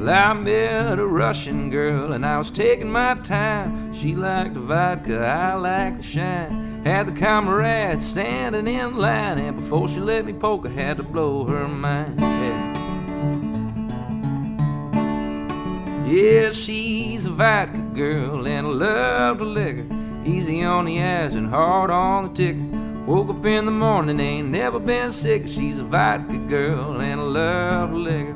Well, I met a Russian girl and I was taking my time. She liked the vodka, I liked the shine. Had the comrade standing in line, and before she let me poke, I had to blow her mind. Yeah, she's a vodka girl and I love the liquor. Easy on the eyes and hard on the ticker. Woke up in the morning, ain't never been sick. She's a vodka girl and I love the liquor.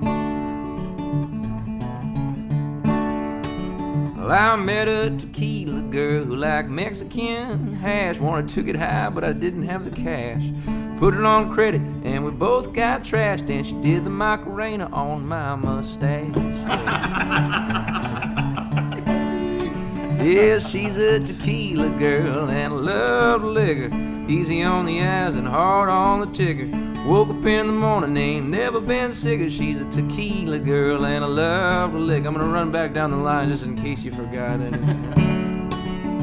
Well, I met a tequila girl who liked Mexican hash. Wanted to get high, but I didn't have the cash. Put it on credit, and we both got trashed. And she did the Macarena on my mustache. Yeah, she's a tequila girl and I love liquor. Easy on the eyes and hard on the ticker. Woke up in the morning, ain't never been sicker. She's a tequila girl and I love liquor. I'm gonna run back down the line just in case you forgot anything.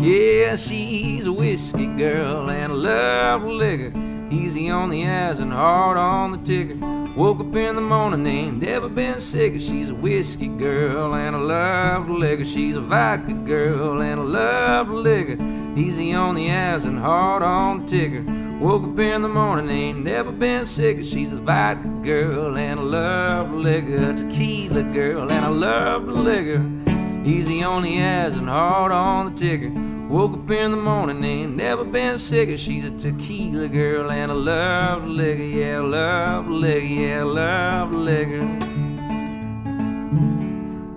Yeah, she's a whiskey girl and I love liquor. Easy on the eyes and hard on the ticker. Woke up in the morning, ain't never been sicker. She's a whiskey girl and I love liquor. She's a vodka girl and I love liquor. Easy on the eyes and hard on the ticker. Woke up in the morning, ain't never been sicker. She's a vodka girl and I love liquor. Tequila girl and I love liquor. Easy on the eyes and hard on the ticker. Woke up in the morning, ain't never been sicker. She's a tequila girl and I love liquor. Yeah, I love liquor. Yeah, I love liquor.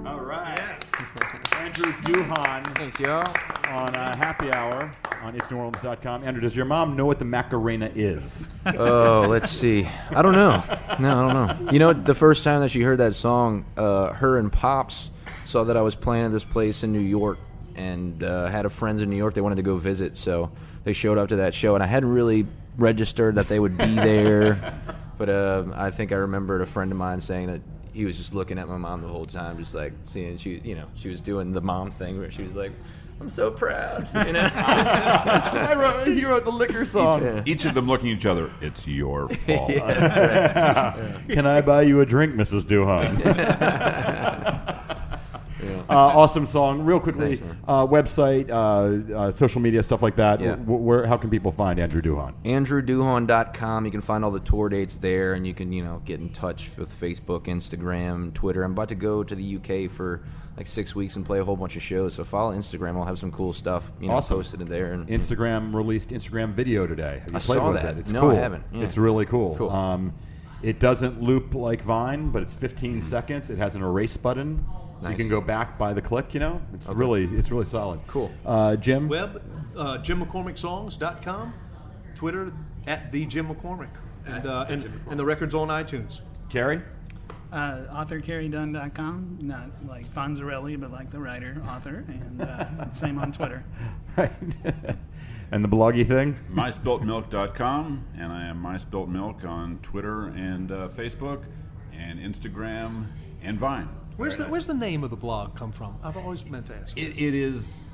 All right. Andrew Duhon Thanks, y'all. on Happy Hour on itsneworleans.com. Andrew, does your mom know what the Macarena is? Oh, let's see. I don't know. No, I don't know. You know, the first time that she heard that song, her and Pops saw that I was playing at this place in New York. And had a friends in New York they wanted to go visit, so they showed up to that show, and I hadn't really registered that they would be there, but I think I remembered a friend of mine saying that he was just looking at my mom the whole time, just like seeing she was doing the mom thing where she was like, "I'm so proud," you know. He wrote the liquor song. Yeah. Each of them looking at each other. It's your fault. Yeah, that's right. Can I buy you a drink, Mrs. Duhon? Awesome song. Real quickly, Thanks, website, social media, stuff like that. Yeah. How can people find Andrew Duhon? AndrewDuhon.com. You can find all the tour dates there, and you can get in touch with Facebook, Instagram, Twitter. I'm about to go to the UK for like 6 weeks and play a whole bunch of shows. So follow Instagram. I'll have some cool stuff Awesome. posted in there. And Instagram released Instagram video today. Have you I played saw with that. it? It's No, cool. I haven't. Yeah. It's really cool. Cool. It doesn't loop like Vine, but it's 15 seconds. It has an erase button. So you Nice. can go back by the click, It's really solid. Cool. Jim? Web, JimMcCormickSongs.com, Twitter at the Jim McCormick, and the record's on iTunes. Carrie? AuthorCarrieDunn.com, not like Fonzarelli, but like the writer, author, and same on Twitter. Right. And the bloggy thing? MySpiltMilk.com, and I am MySpiltMilk on Twitter and Facebook and Instagram and Vine. Where's the name of the blog come from? I've always meant to ask. It is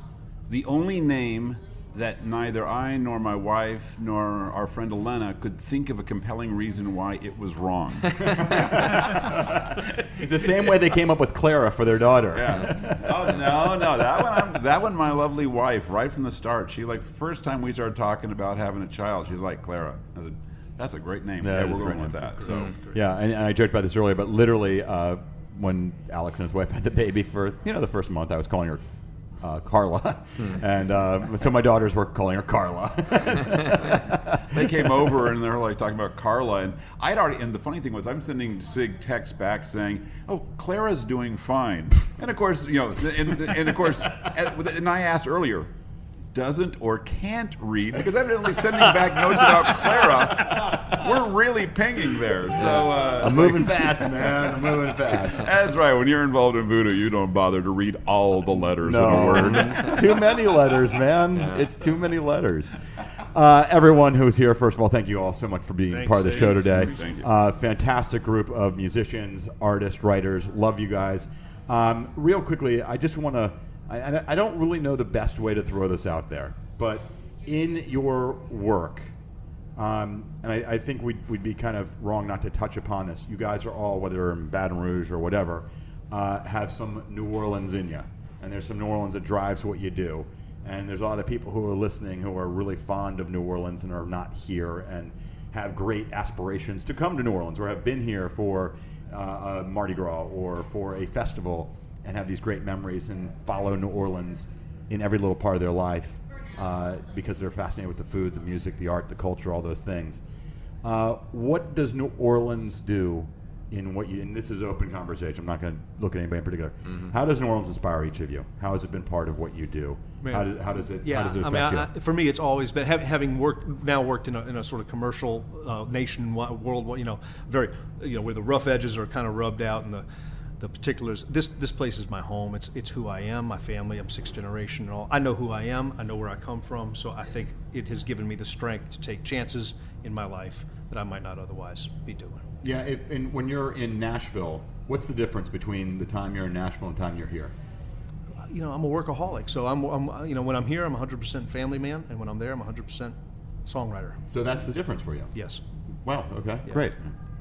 the only name that neither I nor my wife nor our friend Elena could think of a compelling reason why it was wrong. It's the same way they came up with Clara for their daughter. Yeah. Oh no, that one, my lovely wife, right from the start, she first time we started talking about having a child, she's like, Clara. I said, that's a great name. That Yeah, is we're a great going with name. that. So Yeah, and I joked about this earlier, but literally when Alex and his wife had the baby for the first month, I was calling her Carla, and so my daughters were calling her Carla. they came over and they're like talking about Carla, and I'd already. And the funny thing was, I'm sending Sig texts back saying, "Oh, Clara's doing fine," and of course, and I asked earlier, doesn't or can't read, because evidently sending back notes about Clara, we're really pinging there. So I'm moving fast, man. I'm moving fast. that's right. When you're involved in voodoo, you don't bother to read all the letters in a word. Too many letters, man. It's too many letters. Everyone who's here, first of all, thank you all so much for being Thanks, part of the show Ace. today. Thank you. Fantastic group of musicians, artists, writers. Love you guys. Real quickly, I just want to, I don't really know the best way to throw this out there, but in your work, and I think we'd be kind of wrong not to touch upon this. You guys are all, whether you're in Baton Rouge or whatever, have some New Orleans in you. And there's some New Orleans that drives what you do. And there's a lot of people who are listening who are really fond of New Orleans and are not here and have great aspirations to come to New Orleans or have been here for a Mardi Gras or for a festival and have these great memories and follow New Orleans in every little part of their life because they're fascinated with the food, the music, the art, the culture, all those things. What does New Orleans do in what you, and this is open conversation, I'm not going to look at anybody in particular. Mm-hmm. How does New Orleans inspire each of you? How has it been part of what you do? How does it affect you? For me, it's always been having worked in a sort of commercial nationwide world. Very, where the rough edges are kind of rubbed out and the particulars. This place is my home. It's who I am, my family. I'm sixth generation and all. I know who I am. I know where I come from. So I think it has given me the strength to take chances in my life that I might not otherwise be doing. Yeah, when you're in Nashville, what's the difference between the time you're in Nashville and the time you're here? I'm a workaholic. So I'm when I'm here, I'm 100% family man, and when I'm there, I'm 100% songwriter. So that's the difference for you. Yes. Wow. Okay. Yeah. Great.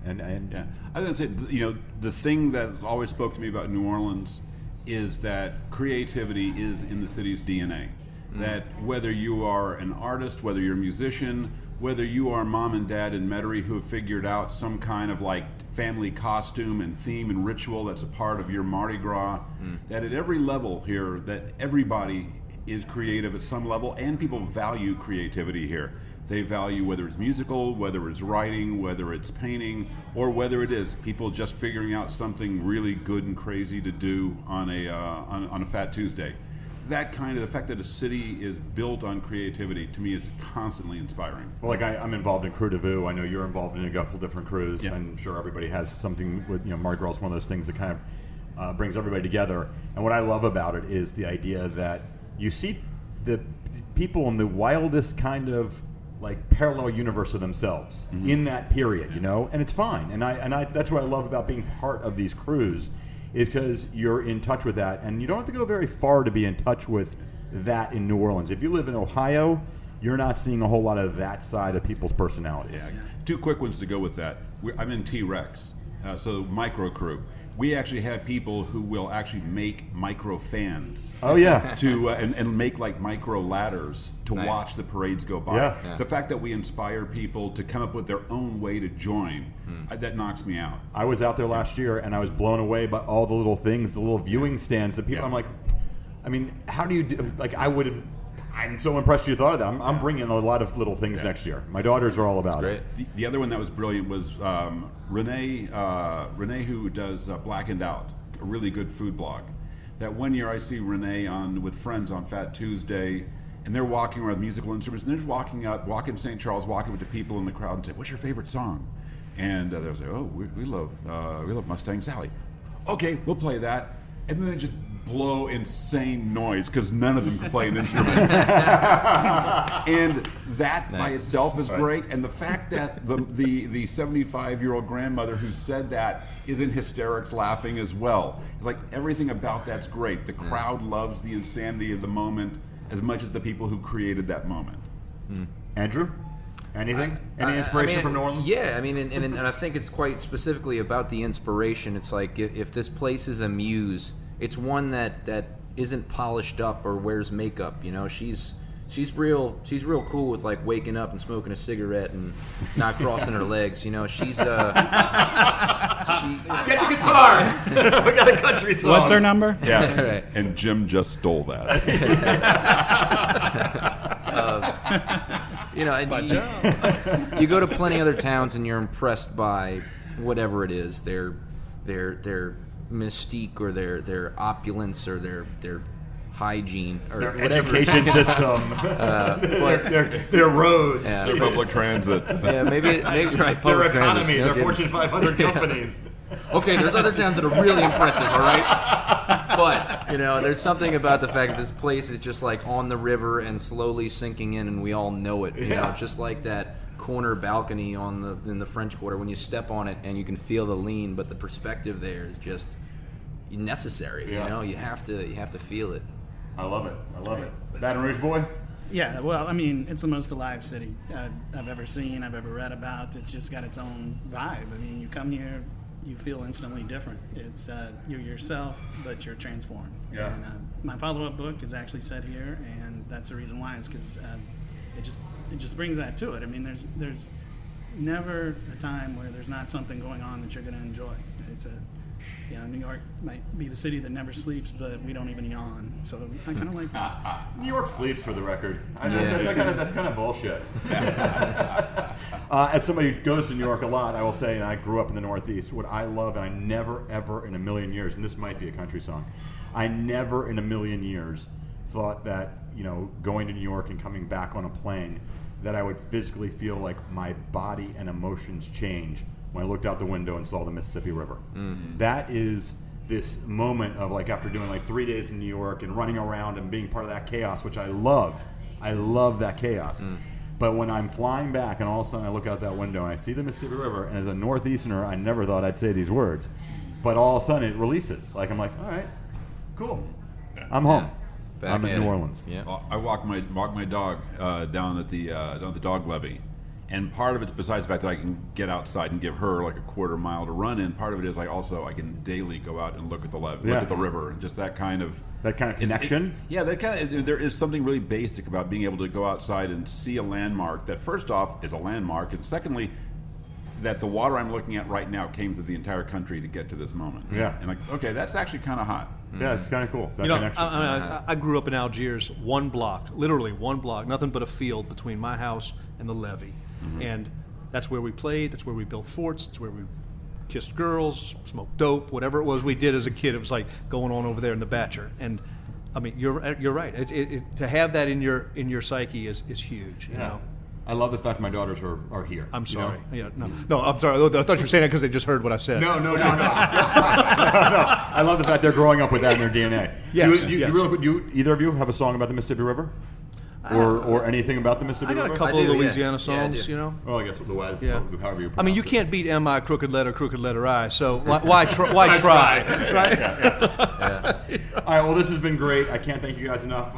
And yeah, I was going to say, the thing that always spoke to me about New Orleans is that creativity is in the city's DNA. That whether you are an artist, whether you're a musician, whether you are mom and dad in Metairie who have figured out some kind of like family costume and theme and ritual that's a part of your Mardi Gras, that at every level here, that everybody is creative at some level, and people value creativity here. They value whether it's musical, whether it's writing, whether it's painting, or whether it is people just figuring out something really good and crazy to do on a Fat Tuesday. That kind of, the fact that a city is built on creativity, to me, is constantly inspiring. Well, like I'm involved in Crew de Vue. I know you're involved in a couple different crews. Yeah. I'm sure everybody has something with, Mardi Gras is one of those things that kind of brings everybody together. And what I love about it is the idea that you see the people in the wildest kind of like parallel universe of themselves in that period, and it's fine. And I that's what I love about being part of these crews, is because you're in touch with that, and you don't have to go very far to be in touch with that in New Orleans. If you live in Ohio, you're not seeing a whole lot of that side of people's personalities. Yeah. Two quick ones to go with that. I'm in T-Rex, so micro crew. We actually have people who will actually make micro fans. Oh yeah, to and make like micro ladders to watch the parades go by. Yeah. The fact that we inspire people to come up with their own way to join, that knocks me out. I was out there last year, and I was blown away by all the little things, the little viewing stands that people. Yeah. I'm like, I mean, how do you do? Like, I'm so impressed you thought of that. I'm bringing a lot of little things next year. My daughters are all about it. The other one that was brilliant was Renee, who does Blackened Out, a really good food blog. That one year I see Renee with friends on Fat Tuesday, and they're walking around with musical instruments, and they're just walking St. Charles, walking with the people in the crowd and say, "What's your favorite song?" And they'll say, "Oh, we love Mustang Sally." Okay, we'll play that. And then they just blow insane noise because none of them can play an instrument. And that by itself is great. And the fact that the 75-year-old grandmother who said that is in hysterics laughing as well. It's like everything about that's great. The crowd loves the insanity of the moment as much as the people who created that moment. Andrew? Anything? Any inspiration from New Orleans? Yeah, I mean, and I think it's quite specifically about the inspiration. It's like if this place is a muse, it's one that isn't polished up or wears makeup. She's real cool with like waking up and smoking a cigarette and not crossing her legs. She's she get the guitar. We got a country song. What's her number? Yeah, Right. And Jim just stole that. You go to plenty other towns and you're impressed by whatever it is, their mystique or their opulence or their hygiene or Their whatever. education system, But their roads, Their public transit. yeah, maybe right. their public transit. economy, No their kidding. Fortune 500 companies. Okay, there's other towns that are really impressive, all right? But, there's something about the fact that this place is just like on the river and slowly sinking in, and we all know it. Just like that corner balcony in the French Quarter when you step on it and you can feel the lean, but the perspective there is just necessary. Yeah. You have to feel it. I love it. Baton Rouge boy. Yeah, well, I mean, it's the most alive city I've ever seen, I've ever read about. It's just got its own vibe. I mean, you come here, you feel instantly different. It's you're yourself, but you're transformed. Yeah. And my follow-up book is actually set here, and that's the reason why. Is because it just brings that to it. I mean, there's never a time where there's not something going on that you're going to enjoy. It's New York might be the city that never sleeps, but we don't even yawn. So I kind of like that. New York sleeps, for the record. Yeah. That's kind of bullshit. As somebody who goes to New York a lot, I will say, and I grew up in the Northeast, what I love, and I never, ever in a million years, and this might be a country song, I never in a million years thought that, going to New York and coming back on a plane, that I would physically feel like my body and emotions change when I looked out the window and saw the Mississippi River. Mm-hmm. That is this moment of after doing 3 days in New York and running around and being part of that chaos, which I love. I love that chaos. But when I'm flying back and all of a sudden I look out that window and I see the Mississippi River, and as a Northeasterner, I never thought I'd say these words, but all of a sudden it releases. I'm like, all right, cool. I'm home. Back I'm in at New it. Orleans. Yeah. I walk my dog down at the dog levee, and part of it's besides the fact that I can get outside and give her a quarter mile to run in. Part of it is I can daily go out and look at the levee, look at the river, and just that kind of connection. There is something really basic about being able to go outside and see a landmark that first off is a landmark, and secondly, that the water I'm looking at right now came through the entire country to get to this moment. Yeah. And okay, that's actually kind of hot. Yeah, it's kind of cool. That connection. I grew up in Algiers, literally one block, nothing but a field between my house and the levee. Mm-hmm. And that's where we played, that's where we built forts, it's where we kissed girls, smoked dope, whatever it was we did as a kid. It was like going on over there in the Batcher. And I mean, you're right. To have that in your psyche is huge. You know? I love the fact my daughters are here. I'm sorry. Yeah, no, I'm sorry. I thought you were saying that because they just heard what I said. No. No. I love the fact they're growing up with that in their DNA. Yes, Do either of you have a song about the Mississippi River? Or anything about the Mississippi I got River? a couple of Louisiana songs, Well, I guess Louise, however you pronounce I mean, you it. can't beat M-I, crooked letter I, so why try? Right? All right, well, this has been great. I can't thank you guys enough.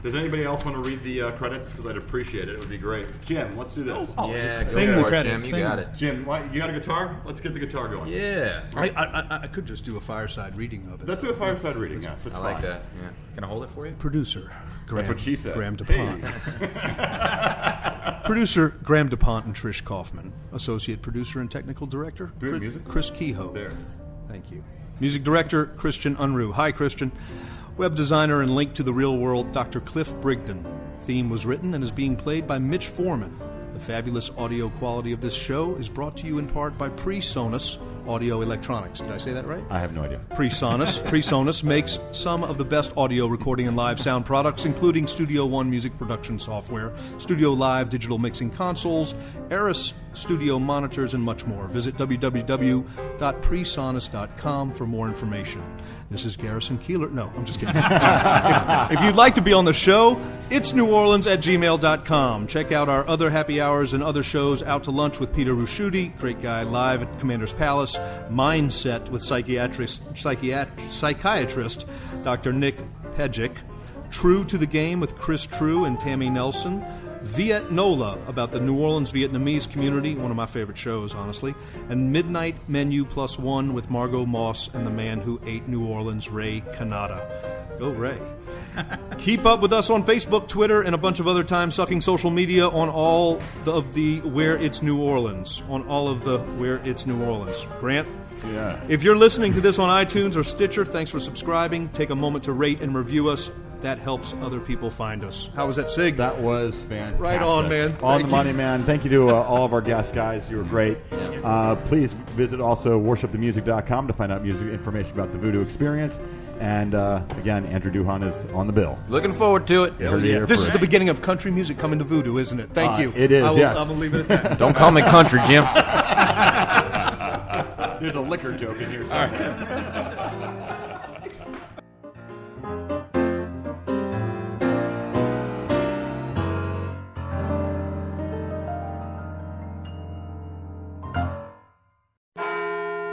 Does anybody else want to read the credits? Because I'd appreciate it. It would be great. Jim, let's do this. Yeah, go Sing the for it, credits, Jim. You sing got it. it. Jim, you got a guitar? Let's get the guitar going. Yeah. I could just do a fireside reading of it. Let's do a fireside reading, yes. It's I fine. like that. Yeah. Can I hold it for you? Producer. That's what she said. Graham DuPont. Producer Graham DuPont and Trish Kaufman. Associate producer and technical director Do we have music? Chris Kehoe. There it is. Thank you. Music director Christian Unruh. Hi, Christian. Web designer and link to the real world, Dr. Cliff Brigden. Theme was written and is being played by Mitch Foreman. The fabulous audio quality of this show is brought to you in part by PreSonus Audio Electronics. Did I say that right? I have no idea. PreSonus makes some of the best audio recording and live sound products, including Studio One music production software, Studio Live digital mixing consoles, Eris studio monitors, and much more. Visit www.presonus.com for more information. This is Garrison Keeler. No, I'm just kidding. If you'd like to be on the show, it's neworleans@gmail.com. Check out our other happy hours and other shows. Out to Lunch with Peter Rusciuti, great guy, live at Commander's Palace. Mindset with psychiatrist Dr. Nick Pejic. True to the Game with Chris True and Tammy Nelson. Viet Nola, about the New Orleans Vietnamese community, one of my favorite shows, honestly. And Midnight Menu +1 with Margot Moss and the man who ate New Orleans, Ray Kanata. Go Ray. Keep up with us on Facebook, Twitter, and a bunch of other time-sucking social media on all of the Where It's New Orleans. Grant? Yeah. If you're listening to this on iTunes or Stitcher, thanks for subscribing. Take a moment to rate and review us. that helps other people find us. How was that, Sig? That was fantastic. Right on, man. On the money, man. Thank you to all of our guests, guys. You were great. Please visit also worshipthemusic.com to find out music information about the Voodoo Experience. And again, Andrew Duhan is on the bill. Looking forward to it. This is the beginning of country music coming to Voodoo, isn't it? Thank you. It is, yes. I will leave it at that. Don't call me country, Jim. There's a liquor joke in here somewhere.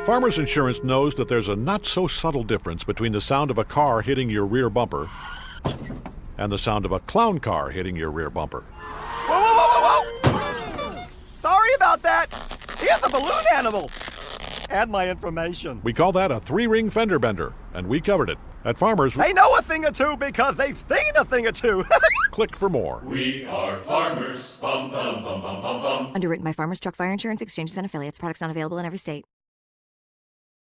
Farmers Insurance knows that there's a not-so-subtle difference between the sound of a car hitting your rear bumper and the sound of a clown car hitting your rear bumper. Whoa, whoa, whoa, whoa, whoa! Sorry about that. Here's a balloon animal. Add my information. We call that a three-ring fender bender, and we covered it. At Farmers, They know a thing or two because they've seen a thing or two. click for more. We are farmers. Bum, bum, bum, bum, bum, bum. Underwritten by Farmers Truck Fire Insurance Exchanges and Affiliates. Products not available in every state.